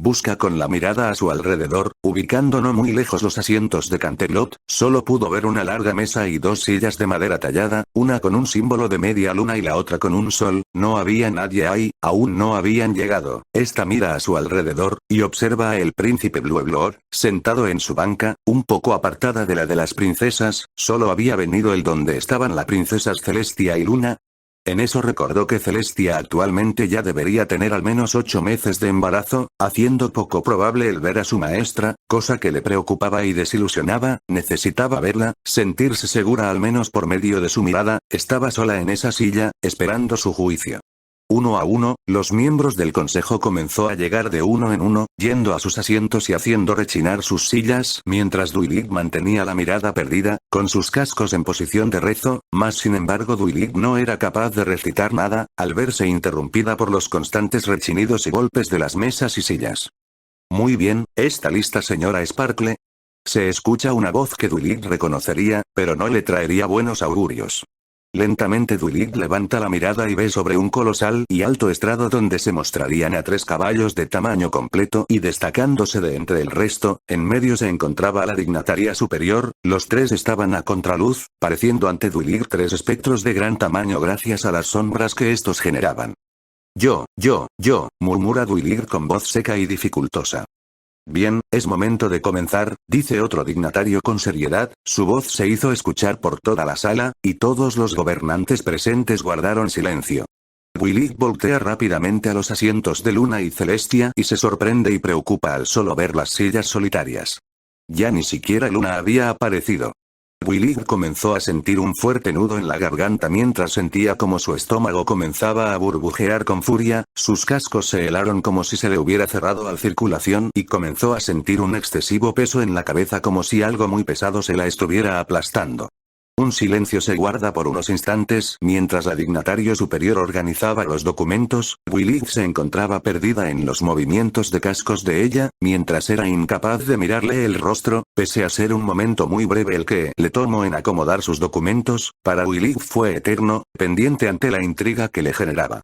Busca con la mirada a su alrededor, ubicando no muy lejos los asientos de Canterlot. Solo pudo ver una larga mesa y dos sillas de madera tallada, una con un símbolo de media luna y la otra con un sol. No había nadie ahí, aún no habían llegado. Esta mira a su alrededor, y observa a el príncipe Blueblor, sentado en su banca, un poco apartada de la de las princesas. Solo había venido el donde estaban las princesas Celestia y Luna. En eso recordó que Celestia actualmente ya debería tener al menos 8 meses de embarazo, haciendo poco probable el ver a su maestra, cosa que le preocupaba y desilusionaba. Necesitaba verla, sentirse segura al menos por medio de su mirada. Estaba sola en esa silla, esperando su juicio. Uno a uno, los miembros del consejo comenzó a llegar de uno en uno, yendo a sus asientos y haciendo rechinar sus sillas, mientras Dwight mantenía la mirada perdida, con sus cascos en posición de rezo. Mas sin embargo Dwight no era capaz de recitar nada, al verse interrumpida por los constantes rechinidos y golpes de las mesas y sillas. Muy bien, ¿está lista, señora Sparkle? Se escucha una voz que Dwight reconocería, pero no le traería buenos augurios. Lentamente Dwight levanta la mirada y ve sobre un colosal y alto estrado donde se mostrarían a 3 caballos de tamaño completo, y destacándose de entre el resto, en medio se encontraba la dignataria superior. Los 3 estaban a contraluz, pareciendo ante Dwight 3 espectros de gran tamaño gracias a las sombras que estos generaban. Yo, murmura Dwight con voz seca y dificultosa. Bien, es momento de comenzar, dice otro dignatario con seriedad. Su voz se hizo escuchar por toda la sala, y todos los gobernantes presentes guardaron silencio. Dwight voltea rápidamente a los asientos de Luna y Celestia y se sorprende y preocupa al solo ver las sillas solitarias. Ya ni siquiera Luna había aparecido. Dwight comenzó a sentir un fuerte nudo en la garganta mientras sentía como su estómago comenzaba a burbujear con furia. Sus cascos se helaron como si se le hubiera cerrado la circulación y comenzó a sentir un excesivo peso en la cabeza, como si algo muy pesado se la estuviera aplastando. Un silencio se guarda por unos instantes mientras la dignatario superior organizaba los documentos. Dwight se encontraba perdida en los movimientos de cascos de ella, mientras era incapaz de mirarle el rostro, pese a ser un momento muy breve el que le tomó en acomodar sus documentos. Para Dwight fue eterno, pendiente ante la intriga que le generaba.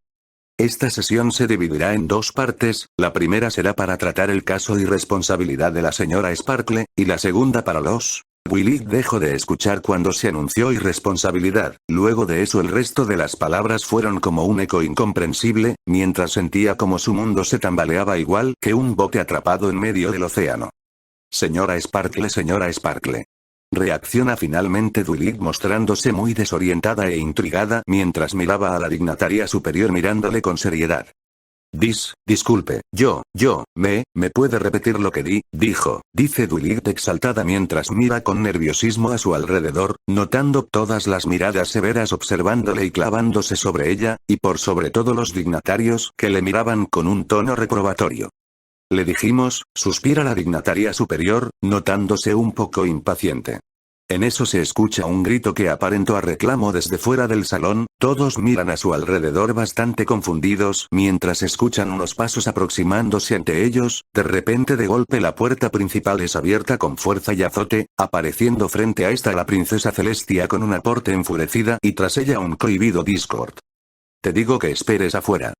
Esta sesión se dividirá en dos partes, la primera será para tratar el caso irresponsabilidad de la señora Sparkle, y la segunda para los... Willy dejó de escuchar cuando se anunció irresponsabilidad, luego de eso el resto de las palabras fueron como un eco incomprensible, mientras sentía como su mundo se tambaleaba igual que un bote atrapado en medio del océano. Señora Sparkle. Reacciona finalmente Dwight mostrándose muy desorientada e intrigada mientras miraba a la dignataria superior mirándole con seriedad. Disculpe, ¿me puede repetir lo que dice Dwight exaltada mientras mira con nerviosismo a su alrededor, notando todas las miradas severas observándole y clavándose sobre ella, y por sobre todo los dignatarios que le miraban con un tono reprobatorio. Le dijimos, suspira la dignataria superior, notándose un poco impaciente. En eso se escucha un grito que aparentó a reclamo desde fuera del salón, todos miran a su alrededor bastante confundidos mientras escuchan unos pasos aproximándose ante ellos, de repente de golpe la puerta principal es abierta con fuerza y azote, apareciendo frente a esta la princesa Celestia con una porte enfurecida y tras ella un cohibido Discord. Te digo que esperes afuera.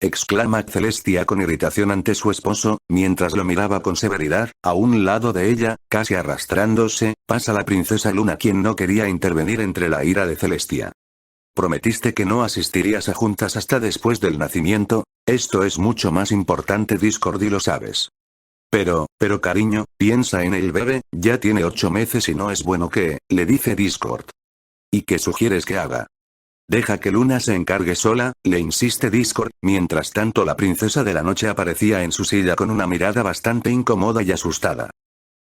Exclama Celestia con irritación ante su esposo, mientras lo miraba con severidad, a un lado de ella, casi arrastrándose, pasa la princesa Luna quien no quería intervenir entre la ira de Celestia. Prometiste que no asistirías a juntas hasta después del nacimiento, esto es mucho más importante Discord y lo sabes. Pero cariño, piensa en el bebé, ya tiene 8 meses y no es bueno que, le dice Discord. ¿Y qué sugieres que haga? Deja que Luna se encargue sola, le insiste Discord, mientras tanto la princesa de la noche aparecía en su silla con una mirada bastante incómoda y asustada.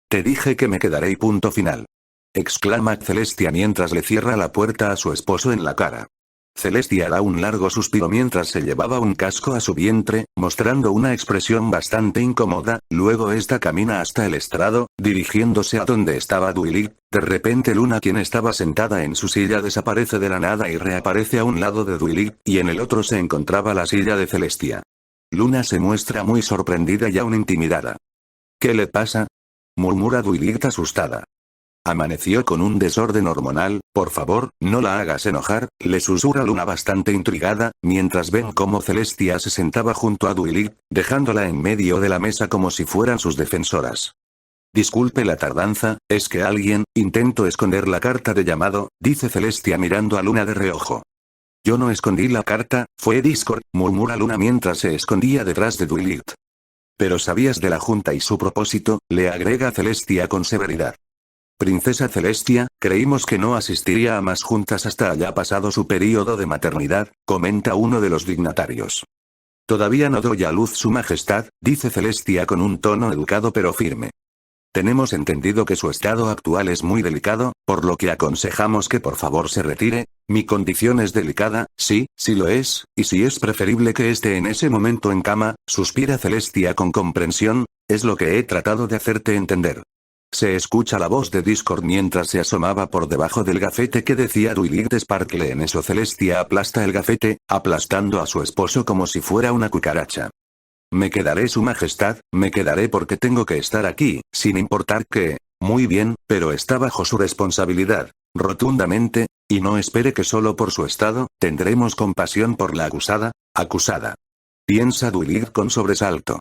Te dije que me quedaré y punto final. Exclama Celestia mientras le cierra la puerta a su esposo en la cara. Celestia da un largo suspiro mientras se llevaba un casco a su vientre, mostrando una expresión bastante incómoda, luego esta camina hasta el estrado, dirigiéndose a donde estaba Dwight. De repente Luna quien estaba sentada en su silla desaparece de la nada y reaparece a un lado de Dwight, y en el otro se encontraba la silla de Celestia. Luna se muestra muy sorprendida y aún intimidada. ¿Qué le pasa? Murmura Dwight asustada. Amaneció con un desorden hormonal, por favor, no la hagas enojar, le susurra Luna bastante intrigada, mientras ven cómo Celestia se sentaba junto a Dwight, dejándola en medio de la mesa como si fueran sus defensoras. Disculpe la tardanza, es que intento esconder la carta de llamado, dice Celestia mirando a Luna de reojo. Yo no escondí la carta, fue Discord, murmura Luna mientras se escondía detrás de Dwight. Pero sabías de la junta y su propósito, le agrega Celestia con severidad. Princesa Celestia, creímos que no asistiría a más juntas hasta haya pasado su período de maternidad, comenta uno de los dignatarios. Todavía no doy a luz su majestad, dice Celestia con un tono educado pero firme. Tenemos entendido que su estado actual es muy delicado, por lo que aconsejamos que por favor se retire. Mi condición es delicada, sí lo es, y si es preferible que esté en ese momento en cama, suspira Celestia con comprensión, es lo que he tratado de hacerte entender. Se escucha la voz de Discord mientras se asomaba por debajo del gafete que decía Dwight Sparkle. En eso Celestia aplasta el gafete, aplastando a su esposo como si fuera una cucaracha. Me quedaré su majestad, me quedaré porque tengo que estar aquí, sin importar que... Muy bien, pero está bajo su responsabilidad, rotundamente, y no espere que solo por su estado, tendremos compasión por la acusada, piensa Dwight con sobresalto.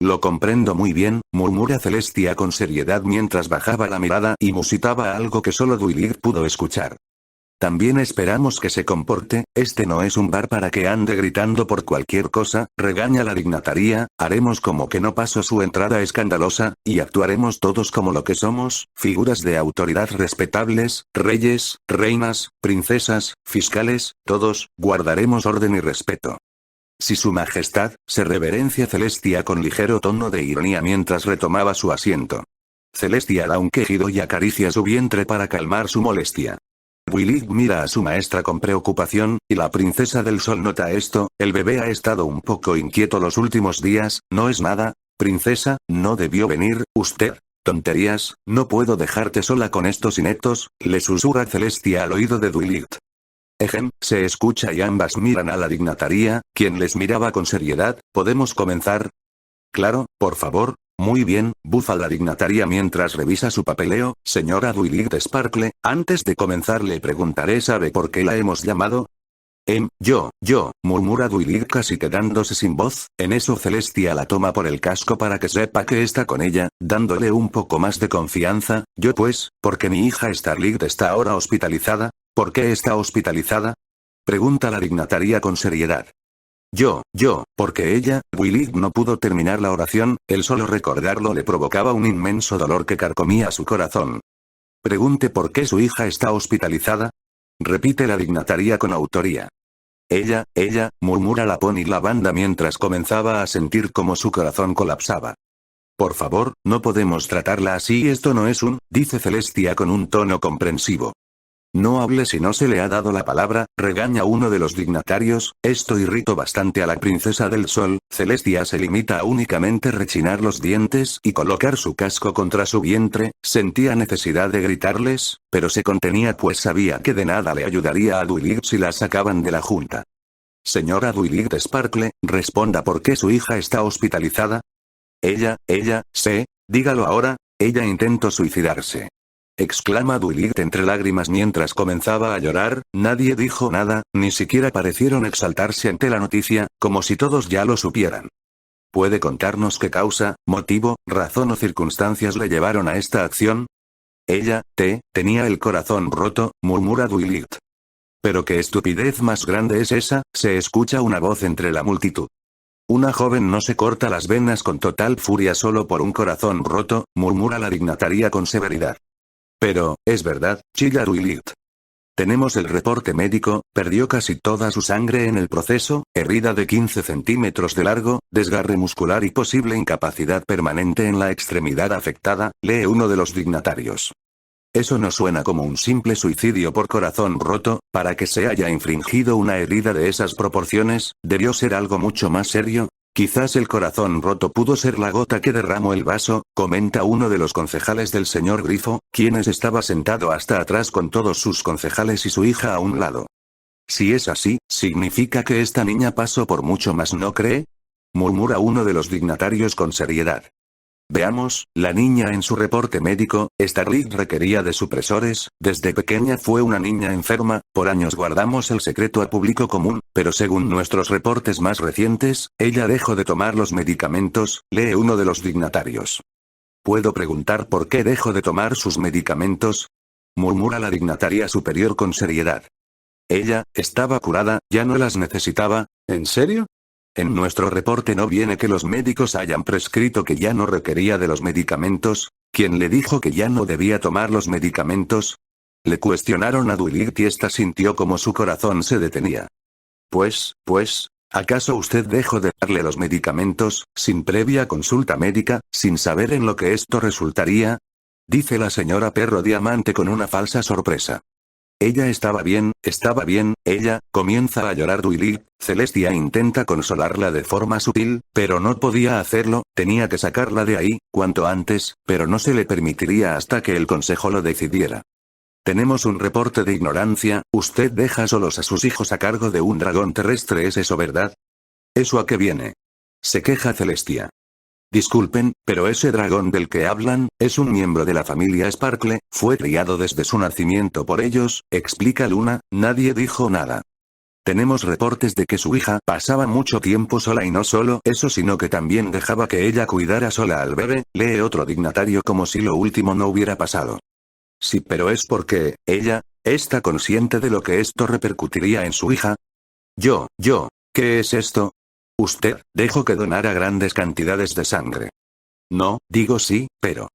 Lo comprendo muy bien, murmura Celestia con seriedad mientras bajaba la mirada y musitaba algo que solo Dwight pudo escuchar. También esperamos que se comporte, este no es un bar para que ande gritando por cualquier cosa, regaña la dignataria, haremos como que no pasó su entrada escandalosa, y actuaremos todos como lo que somos, figuras de autoridad respetables, reyes, reinas, princesas, fiscales, todos, guardaremos orden y respeto. Si su majestad, se reverencia Celestia con ligero tono de ironía mientras retomaba su asiento. Celestia da un quejido y acaricia su vientre para calmar su molestia. Willy mira a su maestra con preocupación, y la princesa del sol nota esto, el bebé ha estado un poco inquieto los últimos días, no es nada, princesa, no debió venir, usted. Tonterías, no puedo dejarte sola con estos ineptos, le susurra Celestia al oído de Dwight. Se escucha y ambas miran a la dignataria, quien les miraba con seriedad. ¿Podemos comenzar? Claro, por favor. Muy bien, bufa la dignataria mientras revisa su papeleo. Señora Dwight Sparkle, antes de comenzar le preguntaré ¿sabe por qué la hemos llamado? Murmura Dwight casi quedándose sin voz. En eso Celestia la toma por el casco para que sepa que está con ella, dándole un poco más de confianza. Yo pues, porque mi hija Starlight está ahora hospitalizada. ¿Por qué está hospitalizada? Pregunta la dignataria con seriedad. Porque ella, Willy no pudo terminar la oración, el solo recordarlo le provocaba un inmenso dolor que carcomía su corazón. Pregunte por qué su hija está hospitalizada. Repite la dignataria con autoría. Ella, murmura la Pony Lavanda mientras comenzaba a sentir como su corazón colapsaba. Por favor, no podemos tratarla así, esto no es dice Celestia con un tono comprensivo. No hable si no se le ha dado la palabra, regaña uno de los dignatarios. Esto irritó bastante a la princesa del sol. Celestia se limita a únicamente rechinar los dientes y colocar su casco contra su vientre. Sentía necesidad de gritarles, pero se contenía pues sabía que de nada le ayudaría a Dwight si la sacaban de la junta. Señora Dwight Sparkle, responda por qué su hija está hospitalizada. Dígalo ahora, ella intentó suicidarse. Exclama Dwight entre lágrimas mientras comenzaba a llorar. Nadie dijo nada, ni siquiera parecieron exaltarse ante la noticia, como si todos ya lo supieran. ¿Puede contarnos qué causa, motivo, razón o circunstancias le llevaron a esta acción? Ella, tenía el corazón roto, murmura Dwight. Pero qué estupidez más grande es esa, se escucha una voz entre la multitud. Una joven no se corta las venas con total furia solo por un corazón roto, murmura la dignataria con severidad. Pero, es verdad, chilla Dwight. Tenemos el reporte médico, perdió casi toda su sangre en el proceso, herida de 15 centímetros de largo, desgarre muscular y posible incapacidad permanente en la extremidad afectada, lee uno de los dignatarios. Eso no suena como un simple suicidio por corazón roto, para que se haya infringido una herida de esas proporciones, debió ser algo mucho más serio. Quizás el corazón roto pudo ser la gota que derramó el vaso, comenta uno de los concejales del señor Grifo, quienes estaba sentado hasta atrás con todos sus concejales y su hija a un lado. Si es así, significa que esta niña pasó por mucho más, ¿no cree? Murmura uno de los dignatarios con seriedad. Veamos, la niña en su reporte médico, Starlight requería de supresores, desde pequeña fue una niña enferma, por años guardamos el secreto a público común, pero según nuestros reportes más recientes, ella dejó de tomar los medicamentos, lee uno de los dignatarios. ¿Puedo preguntar por qué dejó de tomar sus medicamentos? Murmura la dignataria superior con seriedad. Ella, estaba curada, ya no las necesitaba. ¿En serio? En nuestro reporte no viene que los médicos hayan prescrito que ya no requería de los medicamentos. ¿Quién le dijo que ya no debía tomar los medicamentos? Le cuestionaron a Dwight y ésta sintió como su corazón se detenía. Pues, ¿acaso usted dejó de darle los medicamentos, sin previa consulta médica, sin saber en lo que esto resultaría? Dice la señora Perro Diamante con una falsa sorpresa. Ella estaba bien, ella, comienza a llorar Dwight. Celestia intenta consolarla de forma sutil, pero no podía hacerlo, tenía que sacarla de ahí, cuanto antes, pero no se le permitiría hasta que el consejo lo decidiera. Tenemos un reporte de ignorancia, usted deja solos a sus hijos a cargo de un dragón terrestre, ¿es eso verdad? ¿Eso a qué viene? Se queja Celestia. Disculpen, pero ese dragón del que hablan, es un miembro de la familia Sparkle, fue criado desde su nacimiento por ellos, explica Luna. Nadie dijo nada. Tenemos reportes de que su hija pasaba mucho tiempo sola y no solo eso sino que también dejaba que ella cuidara sola al bebé, lee otro dignatario como si lo último no hubiera pasado. Sí, pero es porque, ella, está consciente de lo que esto repercutiría en su hija. ¿Qué es esto? Usted, dejó que donara grandes cantidades de sangre. No, digo sí, pero...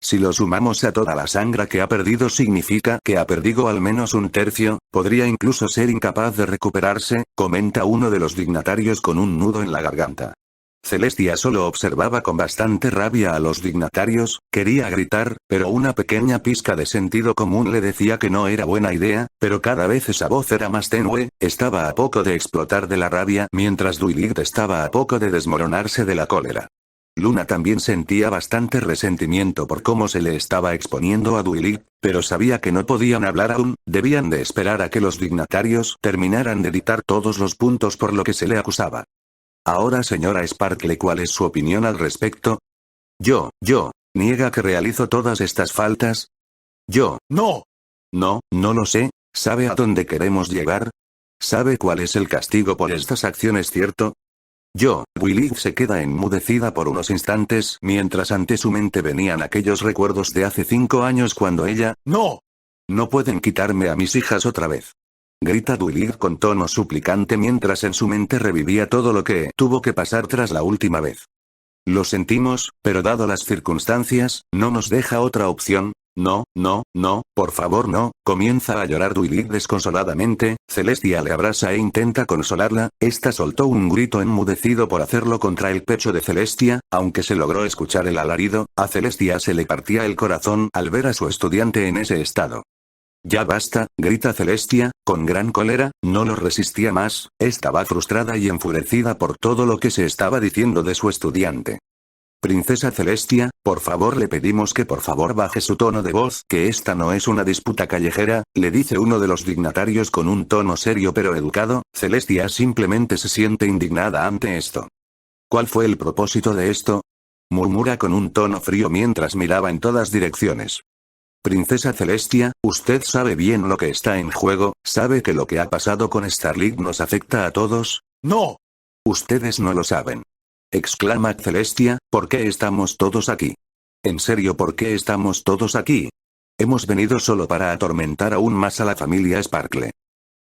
Si lo sumamos a toda la sangre que ha perdido significa que ha perdido al menos un tercio, podría incluso ser incapaz de recuperarse, comenta uno de los dignatarios con un nudo en la garganta. Celestia solo observaba con bastante rabia a los dignatarios, quería gritar, pero una pequeña pizca de sentido común le decía que no era buena idea, pero cada vez esa voz era más tenue, estaba a poco de explotar de la rabia mientras Dwight estaba a poco de desmoronarse de la cólera. Luna también sentía bastante resentimiento por cómo se le estaba exponiendo a Dwight, pero sabía que no podían hablar aún, debían de esperar a que los dignatarios terminaran de dictar todos los puntos por lo que se le acusaba. Ahora señora Sparkle, ¿cuál es su opinión al respecto? ¿Niega que realizo todas estas faltas? No. No lo sé, ¿sabe a dónde queremos llegar? ¿Sabe cuál es el castigo por estas acciones, cierto? Yo, Willy se queda enmudecida por unos instantes mientras ante su mente venían aquellos recuerdos de hace 5 años cuando ella... ¡No! No pueden quitarme a mis hijas otra vez. Grita Dwight con tono suplicante mientras en su mente revivía todo lo que tuvo que pasar tras la última vez. Lo sentimos, pero dado las circunstancias, no nos deja otra opción. No, no, no, por favor no, comienza a llorar Dwight desconsoladamente, Celestia le abraza e intenta consolarla, esta soltó un grito enmudecido por hacerlo contra el pecho de Celestia, aunque se logró escuchar el alarido, a Celestia se le partía el corazón al ver a su estudiante en ese estado. Ya basta, grita Celestia, con gran cólera, no lo resistía más, estaba frustrada y enfurecida por todo lo que se estaba diciendo de su estudiante. Princesa Celestia, por favor le pedimos que por favor baje su tono de voz, que esta no es una disputa callejera, le dice uno de los dignatarios con un tono serio pero educado, Celestia simplemente se siente indignada ante esto. ¿Cuál fue el propósito de esto? Murmura con un tono frío mientras miraba en todas direcciones. Princesa Celestia, usted sabe bien lo que está en juego, sabe que lo que ha pasado con Starlight nos afecta a todos. ¡No! Ustedes no lo saben. Exclama Celestia, ¿por qué estamos todos aquí? ¿En serio por qué estamos todos aquí? Hemos venido solo para atormentar aún más a la familia Sparkle.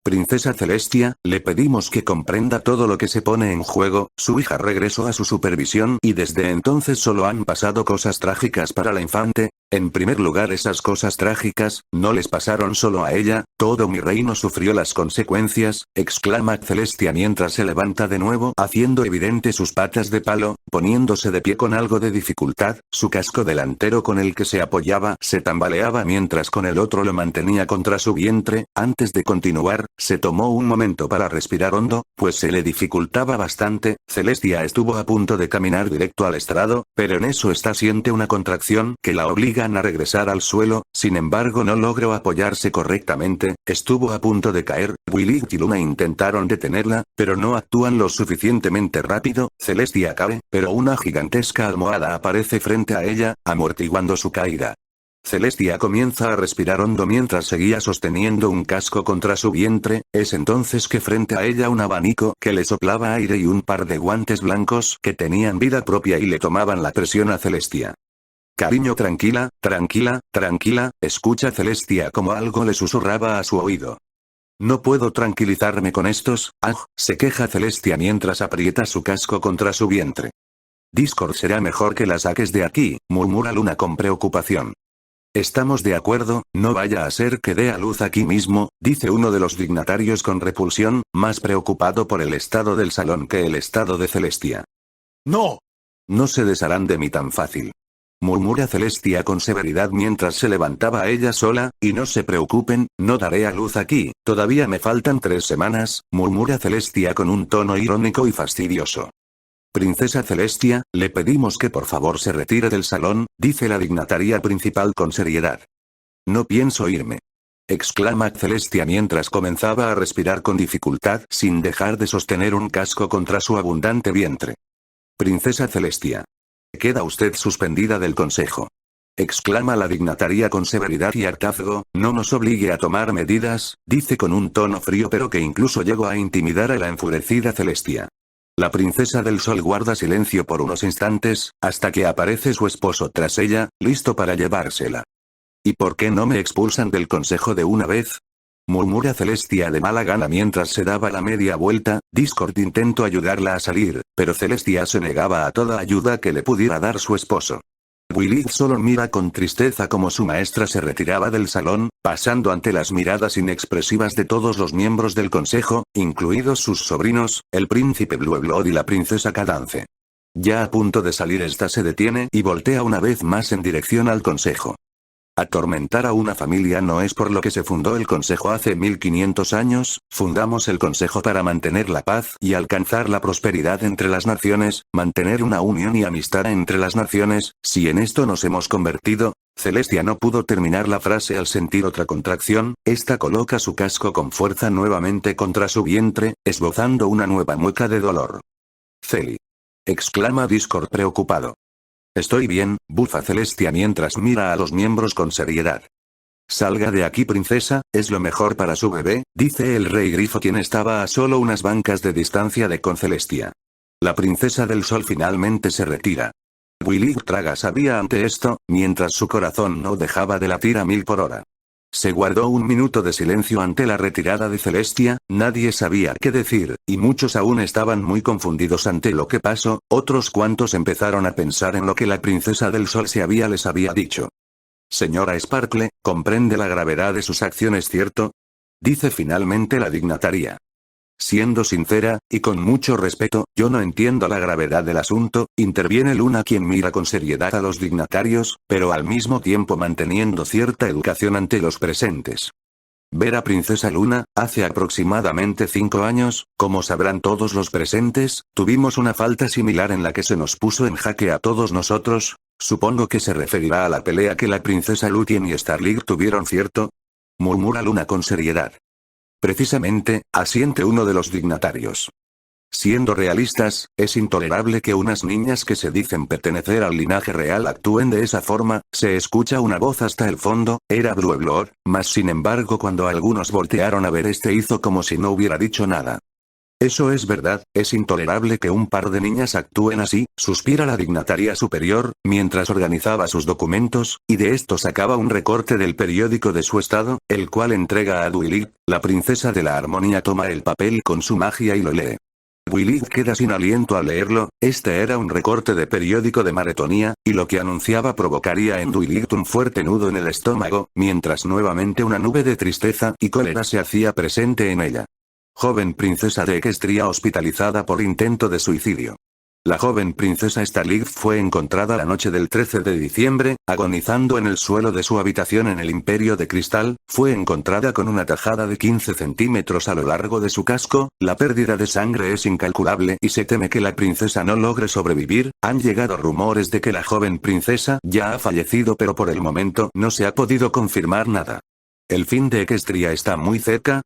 Princesa Celestia, le pedimos que comprenda todo lo que se pone en juego, su hija regresó a su supervisión y desde entonces solo han pasado cosas trágicas para la infante. En primer lugar, esas cosas trágicas, no les pasaron solo a ella, todo mi reino sufrió las consecuencias, exclama Celestia mientras se levanta de nuevo haciendo evidente sus patas de palo, poniéndose de pie con algo de dificultad, su casco delantero con el que se apoyaba se tambaleaba mientras con el otro lo mantenía contra su vientre, antes de continuar, se tomó un momento para respirar hondo, pues se le dificultaba bastante, Celestia estuvo a punto de caminar directo al estrado, pero en eso siente una contracción que la obliga a regresar al suelo, sin embargo no logró apoyarse correctamente, estuvo a punto de caer, Willy y Luna intentaron detenerla, pero no actúan lo suficientemente rápido, Celestia cae, pero una gigantesca almohada aparece frente a ella, amortiguando su caída. Celestia comienza a respirar hondo mientras seguía sosteniendo un casco contra su vientre, es entonces que frente a ella un abanico que le soplaba aire y un par de guantes blancos que tenían vida propia y le tomaban la presión a Celestia. Cariño, tranquila, tranquila, tranquila, escucha Celestia como algo le susurraba a su oído. No puedo tranquilizarme con estos, se queja Celestia mientras aprieta su casco contra su vientre. Discord será mejor que la saques de aquí, murmura Luna con preocupación. Estamos de acuerdo, no vaya a ser que dé a luz aquí mismo, dice uno de los dignatarios con repulsión, más preocupado por el estado del salón que el estado de Celestia. ¡No! No se desharán de mí tan fácil. Murmura Celestia con severidad mientras se levantaba ella sola, y no se preocupen, no daré a luz aquí, todavía me faltan 3 semanas, murmura Celestia con un tono irónico y fastidioso. Princesa Celestia, le pedimos que por favor se retire del salón, dice la dignataria principal con seriedad. No pienso irme. Exclama Celestia mientras comenzaba a respirar con dificultad sin dejar de sostener un casco contra su abundante vientre. Princesa Celestia. Queda usted suspendida del consejo. Exclama la dignataria con severidad y hartazgo, no nos obligue a tomar medidas, dice con un tono frío pero que incluso llegó a intimidar a la enfurecida Celestia. La princesa del sol guarda silencio por unos instantes, hasta que aparece su esposo tras ella, listo para llevársela. ¿Y por qué no me expulsan del consejo de una vez? Murmura Celestia de mala gana mientras se daba la media vuelta, Discord intentó ayudarla a salir, pero Celestia se negaba a toda ayuda que le pudiera dar su esposo. Willy solo mira con tristeza como su maestra se retiraba del salón, pasando ante las miradas inexpresivas de todos los miembros del consejo, incluidos sus sobrinos, el príncipe Blueblood y la princesa Cadance. Ya a punto de salir esta se detiene y voltea una vez más en dirección al consejo. Atormentar a una familia no es por lo que se fundó el consejo hace 1500 años, fundamos el consejo para mantener la paz y alcanzar la prosperidad entre las naciones, mantener una unión y amistad entre las naciones, si en esto nos hemos convertido. Celestia no pudo terminar la frase al sentir otra contracción, esta coloca su casco con fuerza nuevamente contra su vientre, esbozando una nueva mueca de dolor. Celi. Exclama Discord preocupado. Estoy bien, bufa Celestia mientras mira a los miembros con seriedad. Salga de aquí, princesa, es lo mejor para su bebé, dice el rey grifo, quien estaba a solo unas bancas de distancia de Concelestia. La princesa del sol finalmente se retira. Willy traga sabía ante esto, mientras su corazón no dejaba de latir a 1000 por hora. Se guardó un minuto de silencio ante la retirada de Celestia, nadie sabía qué decir, y muchos aún estaban muy confundidos ante lo que pasó, otros cuantos empezaron a pensar en lo que la princesa del sol les había dicho. Señora Sparkle, ¿comprende la gravedad de sus acciones, cierto? Dice finalmente la dignataria. Siendo sincera, y con mucho respeto, yo no entiendo la gravedad del asunto, interviene Luna, quien mira con seriedad a los dignatarios, pero al mismo tiempo manteniendo cierta educación ante los presentes. Ver a Princesa Luna, hace aproximadamente 5 años, como sabrán todos los presentes, tuvimos una falta similar en la que se nos puso en jaque a todos nosotros. Supongo que se referirá a la pelea que la princesa Lúthien y Starling tuvieron, ¿cierto? Murmura Luna con seriedad. Precisamente, asiente uno de los dignatarios. Siendo realistas, es intolerable que unas niñas que se dicen pertenecer al linaje real actúen de esa forma, se escucha una voz hasta el fondo, era Brueblor, mas sin embargo cuando algunos voltearon a ver hizo como si no hubiera dicho nada. Eso es verdad, es intolerable que un par de niñas actúen así, suspira la dignataria superior, mientras organizaba sus documentos, y de esto sacaba un recorte del periódico de su estado, el cual entrega a Dwilit. La princesa de la armonía toma el papel con su magia y lo lee. Dwilit queda sin aliento al leerlo, este era un recorte de periódico de Maretonía, y lo que anunciaba provocaría en Dwilit un fuerte nudo en el estómago, mientras nuevamente una nube de tristeza y cólera se hacía presente en ella. Joven princesa de Equestria hospitalizada por intento de suicidio. La joven princesa Starling fue encontrada la noche del 13 de diciembre, agonizando en el suelo de su habitación en el Imperio de Cristal, fue encontrada con una tajada de 15 centímetros a lo largo de su casco, la pérdida de sangre es incalculable y se teme que la princesa no logre sobrevivir, han llegado rumores de que la joven princesa ya ha fallecido pero por el momento no se ha podido confirmar nada. ¿El fin de Equestria está muy cerca?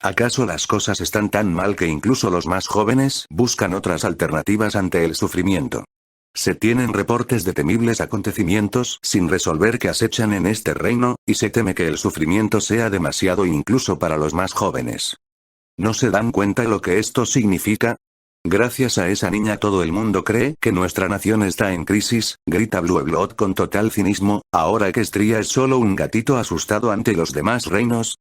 ¿Acaso las cosas están tan mal que incluso los más jóvenes buscan otras alternativas ante el sufrimiento? Se tienen reportes de temibles acontecimientos sin resolver que acechan en este reino, y se teme que el sufrimiento sea demasiado incluso para los más jóvenes. ¿No se dan cuenta lo que esto significa? Gracias a esa niña todo el mundo cree que nuestra nación está en crisis, grita Blueblood con total cinismo, ahora Equestria es solo un gatito asustado ante los demás reinos.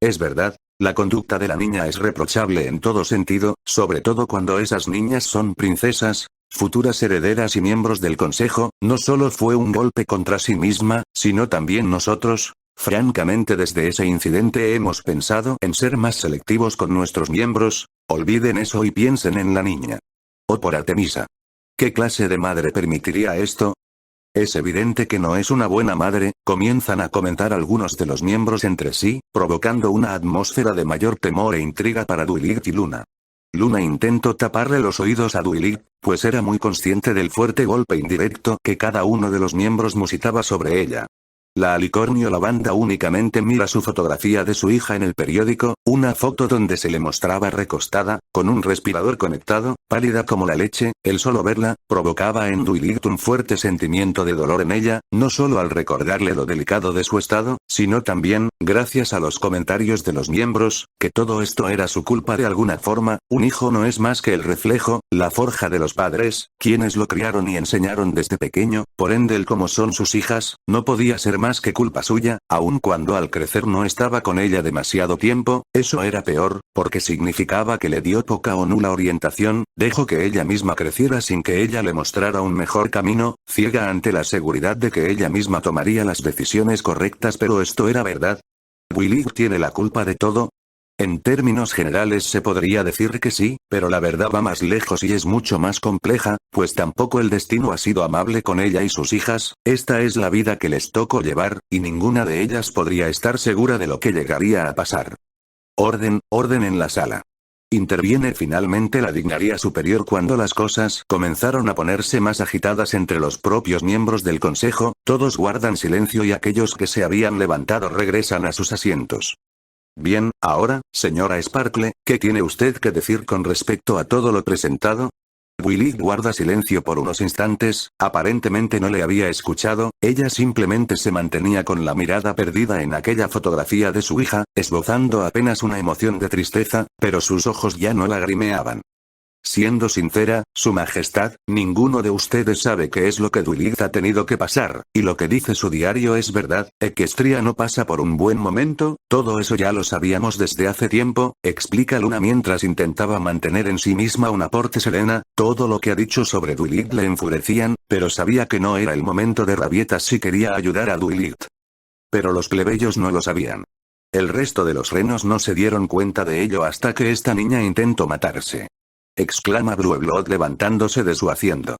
Es verdad. La conducta de la niña es reprochable en todo sentido, sobre todo cuando esas niñas son princesas, futuras herederas y miembros del consejo, no solo fue un golpe contra sí misma, sino también nosotros. Francamente desde ese incidente hemos pensado en ser más selectivos con nuestros miembros, olviden eso y piensen en la niña. Oh por Artemisa. ¿Qué clase de madre permitiría esto? Es evidente que no es una buena madre, comienzan a comentar algunos de los miembros entre sí, provocando una atmósfera de mayor temor e intriga para Dwilit y Luna. Luna intentó taparle los oídos a Dwilit, pues era muy consciente del fuerte golpe indirecto que cada uno de los miembros musitaba sobre ella. La alicornio lavanda únicamente mira su fotografía de su hija en el periódico, una foto donde se le mostraba recostada, con un respirador conectado, pálida como la leche, el solo verla, provocaba en Dwilit un fuerte sentimiento de dolor en ella, no solo al recordarle lo delicado de su estado, sino también, gracias a los comentarios de los miembros, que todo esto era su culpa de alguna forma, un hijo no es más que el reflejo, la forja de los padres, quienes lo criaron y enseñaron desde pequeño, por ende el como son sus hijas, no podía ser más que culpa suya, aun cuando al crecer no estaba con ella demasiado tiempo, eso era peor, porque significaba que le dio poca o nula orientación, dejó que ella misma creciera sin que ella le mostrara un mejor camino, ciega ante la seguridad de que ella misma tomaría las decisiones correctas, pero esto era verdad. ¿Willy tiene la culpa de todo? En términos generales se podría decir que sí, pero la verdad va más lejos y es mucho más compleja, pues tampoco el destino ha sido amable con ella y sus hijas, esta es la vida que les tocó llevar, y ninguna de ellas podría estar segura de lo que llegaría a pasar. Orden en la sala. Interviene finalmente la dignataria superior cuando las cosas comenzaron a ponerse más agitadas entre los propios miembros del consejo, todos guardan silencio y aquellos que se habían levantado regresan a sus asientos. Bien, ahora, señora Sparkle, ¿qué tiene usted que decir con respecto a todo lo presentado? Willy guarda silencio por unos instantes, aparentemente no le había escuchado, ella simplemente se mantenía con la mirada perdida en aquella fotografía de su hija, esbozando apenas una emoción de tristeza, pero sus ojos ya no lagrimeaban. Siendo sincera, Su Majestad, ninguno de ustedes sabe qué es lo que Dwight ha tenido que pasar, y lo que dice su diario es verdad, Equestria no pasa por un buen momento, todo eso ya lo sabíamos desde hace tiempo, explica Luna mientras intentaba mantener en sí misma una porte serena, todo lo que ha dicho sobre Dwight le enfurecían, pero sabía que no era el momento de rabietas si quería ayudar a Dwight. Pero los plebeyos no lo sabían. El resto de los renos no se dieron cuenta de ello hasta que esta niña intentó matarse. Exclama Blueblood levantándose de su asiento.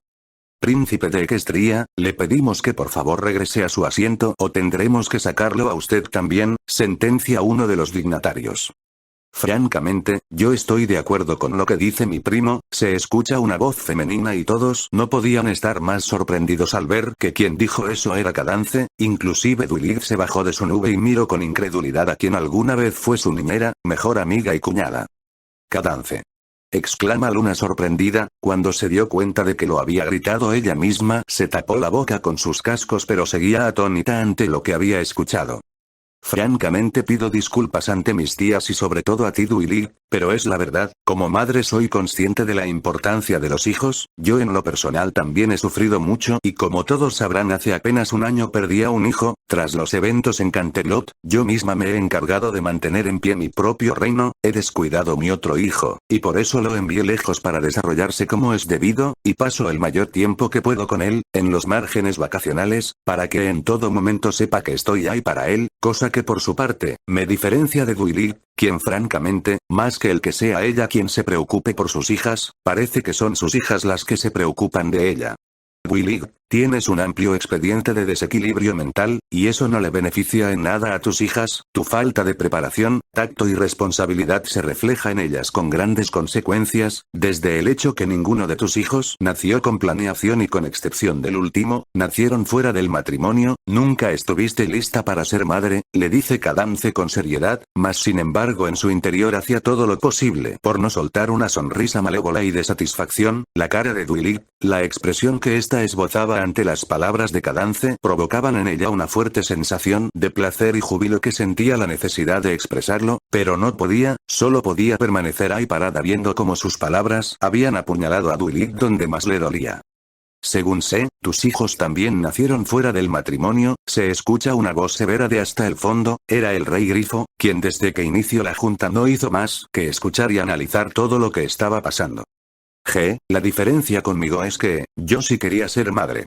Príncipe de Equestria, le pedimos que por favor regrese a su asiento o tendremos que sacarlo a usted también, sentencia uno de los dignatarios. Francamente, yo estoy de acuerdo con lo que dice mi primo, se escucha una voz femenina y todos no podían estar más sorprendidos al ver que quien dijo eso era Cadance, inclusive Dwight se bajó de su nube y miró con incredulidad a quien alguna vez fue su niñera, mejor amiga y cuñada. Cadance. Exclama Luna sorprendida, cuando se dio cuenta de que lo había gritado ella misma, se tapó la boca con sus cascos pero seguía atónita ante lo que había escuchado. Francamente pido disculpas ante mis tías y sobre todo a ti Dwight, pero es la verdad, como madre soy consciente de la importancia de los hijos, yo en lo personal también he sufrido mucho y como todos sabrán hace apenas un año perdí a un hijo, tras los eventos en Canterlot, yo misma me he encargado de mantener en pie mi propio reino, he descuidado mi otro hijo, y por eso lo envié lejos para desarrollarse como es debido, y paso el mayor tiempo que puedo con él, en los márgenes vacacionales, para que en todo momento sepa que estoy ahí para él, cosa que por su parte, me diferencia de Dwight, quien francamente, más que el que sea ella quien se preocupe por sus hijas, parece que son sus hijas las que se preocupan de ella. Dwight, tienes un amplio expediente de desequilibrio mental, y eso no le beneficia en nada a tus hijas, tu falta de preparación, tacto y responsabilidad se refleja en ellas con grandes consecuencias, desde el hecho que ninguno de tus hijos nació con planeación y con excepción del último, nacieron fuera del matrimonio, nunca estuviste lista para ser madre, le dice Cadance con seriedad, mas sin embargo en su interior hacía todo lo posible por no soltar una sonrisa malévola y de satisfacción, la cara de Dwight, la expresión que ésta esbozaba ante las palabras de Cadance provocaban en ella una fuerte sensación de placer y júbilo que sentía la necesidad de expresarlo, pero no podía, solo podía permanecer ahí parada viendo cómo sus palabras habían apuñalado a Dwight donde más le dolía. Según sé, tus hijos también nacieron fuera del matrimonio, se escucha una voz severa de hasta el fondo, era el rey Grifo, quien desde que inició la junta no hizo más que escuchar y analizar todo lo que estaba pasando. La diferencia conmigo es que, yo sí quería ser madre.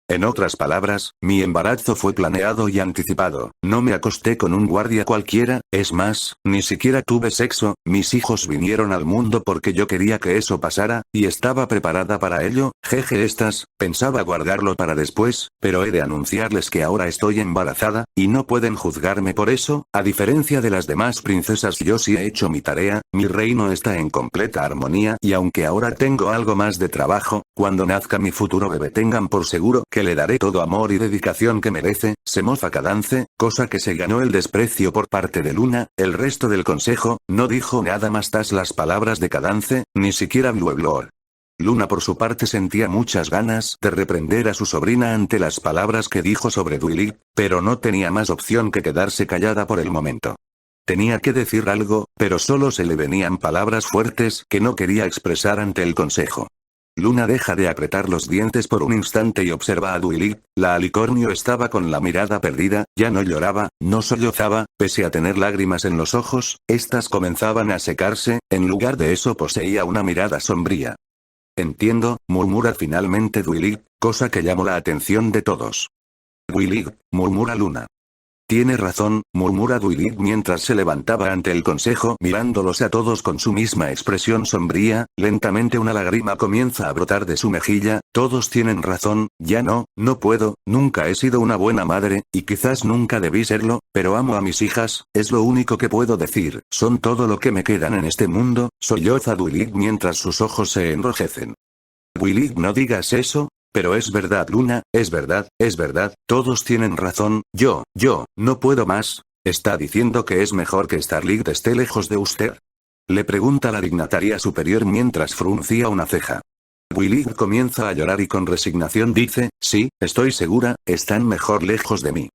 En otras palabras, mi embarazo fue planeado y anticipado, no me acosté con un guardia cualquiera, es más, ni siquiera tuve sexo, mis hijos vinieron al mundo porque yo quería que eso pasara, y estaba preparada para ello, pensaba guardarlo para después, pero he de anunciarles que ahora estoy embarazada, y no pueden juzgarme por eso, a diferencia de las demás princesas yo sí he hecho mi tarea, mi reino está en completa armonía y aunque ahora tengo algo más de trabajo, cuando nazca mi futuro bebé tengan por seguro que le daré todo amor y dedicación que merece, se mofa Cadance, cosa que se ganó el desprecio por parte de Luna, el resto del consejo, no dijo nada más tras las palabras de Cadance, ni siquiera Blueblood. Luna por su parte sentía muchas ganas de reprender a su sobrina ante las palabras que dijo sobre Dwight, pero no tenía más opción que quedarse callada por el momento. Tenía que decir algo, pero solo se le venían palabras fuertes que no quería expresar ante el consejo. Luna deja de apretar los dientes por un instante y observa a Dwight, la alicornio estaba con la mirada perdida, ya no lloraba, no sollozaba, pese a tener lágrimas en los ojos, estas comenzaban a secarse, en lugar de eso poseía una mirada sombría. Entiendo, murmura finalmente Dwight, cosa que llamó la atención de todos. Dwight, murmura Luna. Tiene razón, murmura Dwight mientras se levantaba ante el consejo mirándolos a todos con su misma expresión sombría, lentamente una lágrima comienza a brotar de su mejilla, todos tienen razón, ya no puedo, nunca he sido una buena madre, y quizás nunca debí serlo, pero amo a mis hijas, es lo único que puedo decir, son todo lo que me quedan en este mundo, solloza Dwight mientras sus ojos se enrojecen. Dwight no digas eso. Pero es verdad Luna, es verdad, todos tienen razón, yo, no puedo más, ¿está diciendo que es mejor que Starlight esté lejos de usted? Le pregunta la dignataria superior mientras fruncía una ceja. Willy comienza a llorar y con resignación dice, sí, estoy segura, están mejor lejos de mí.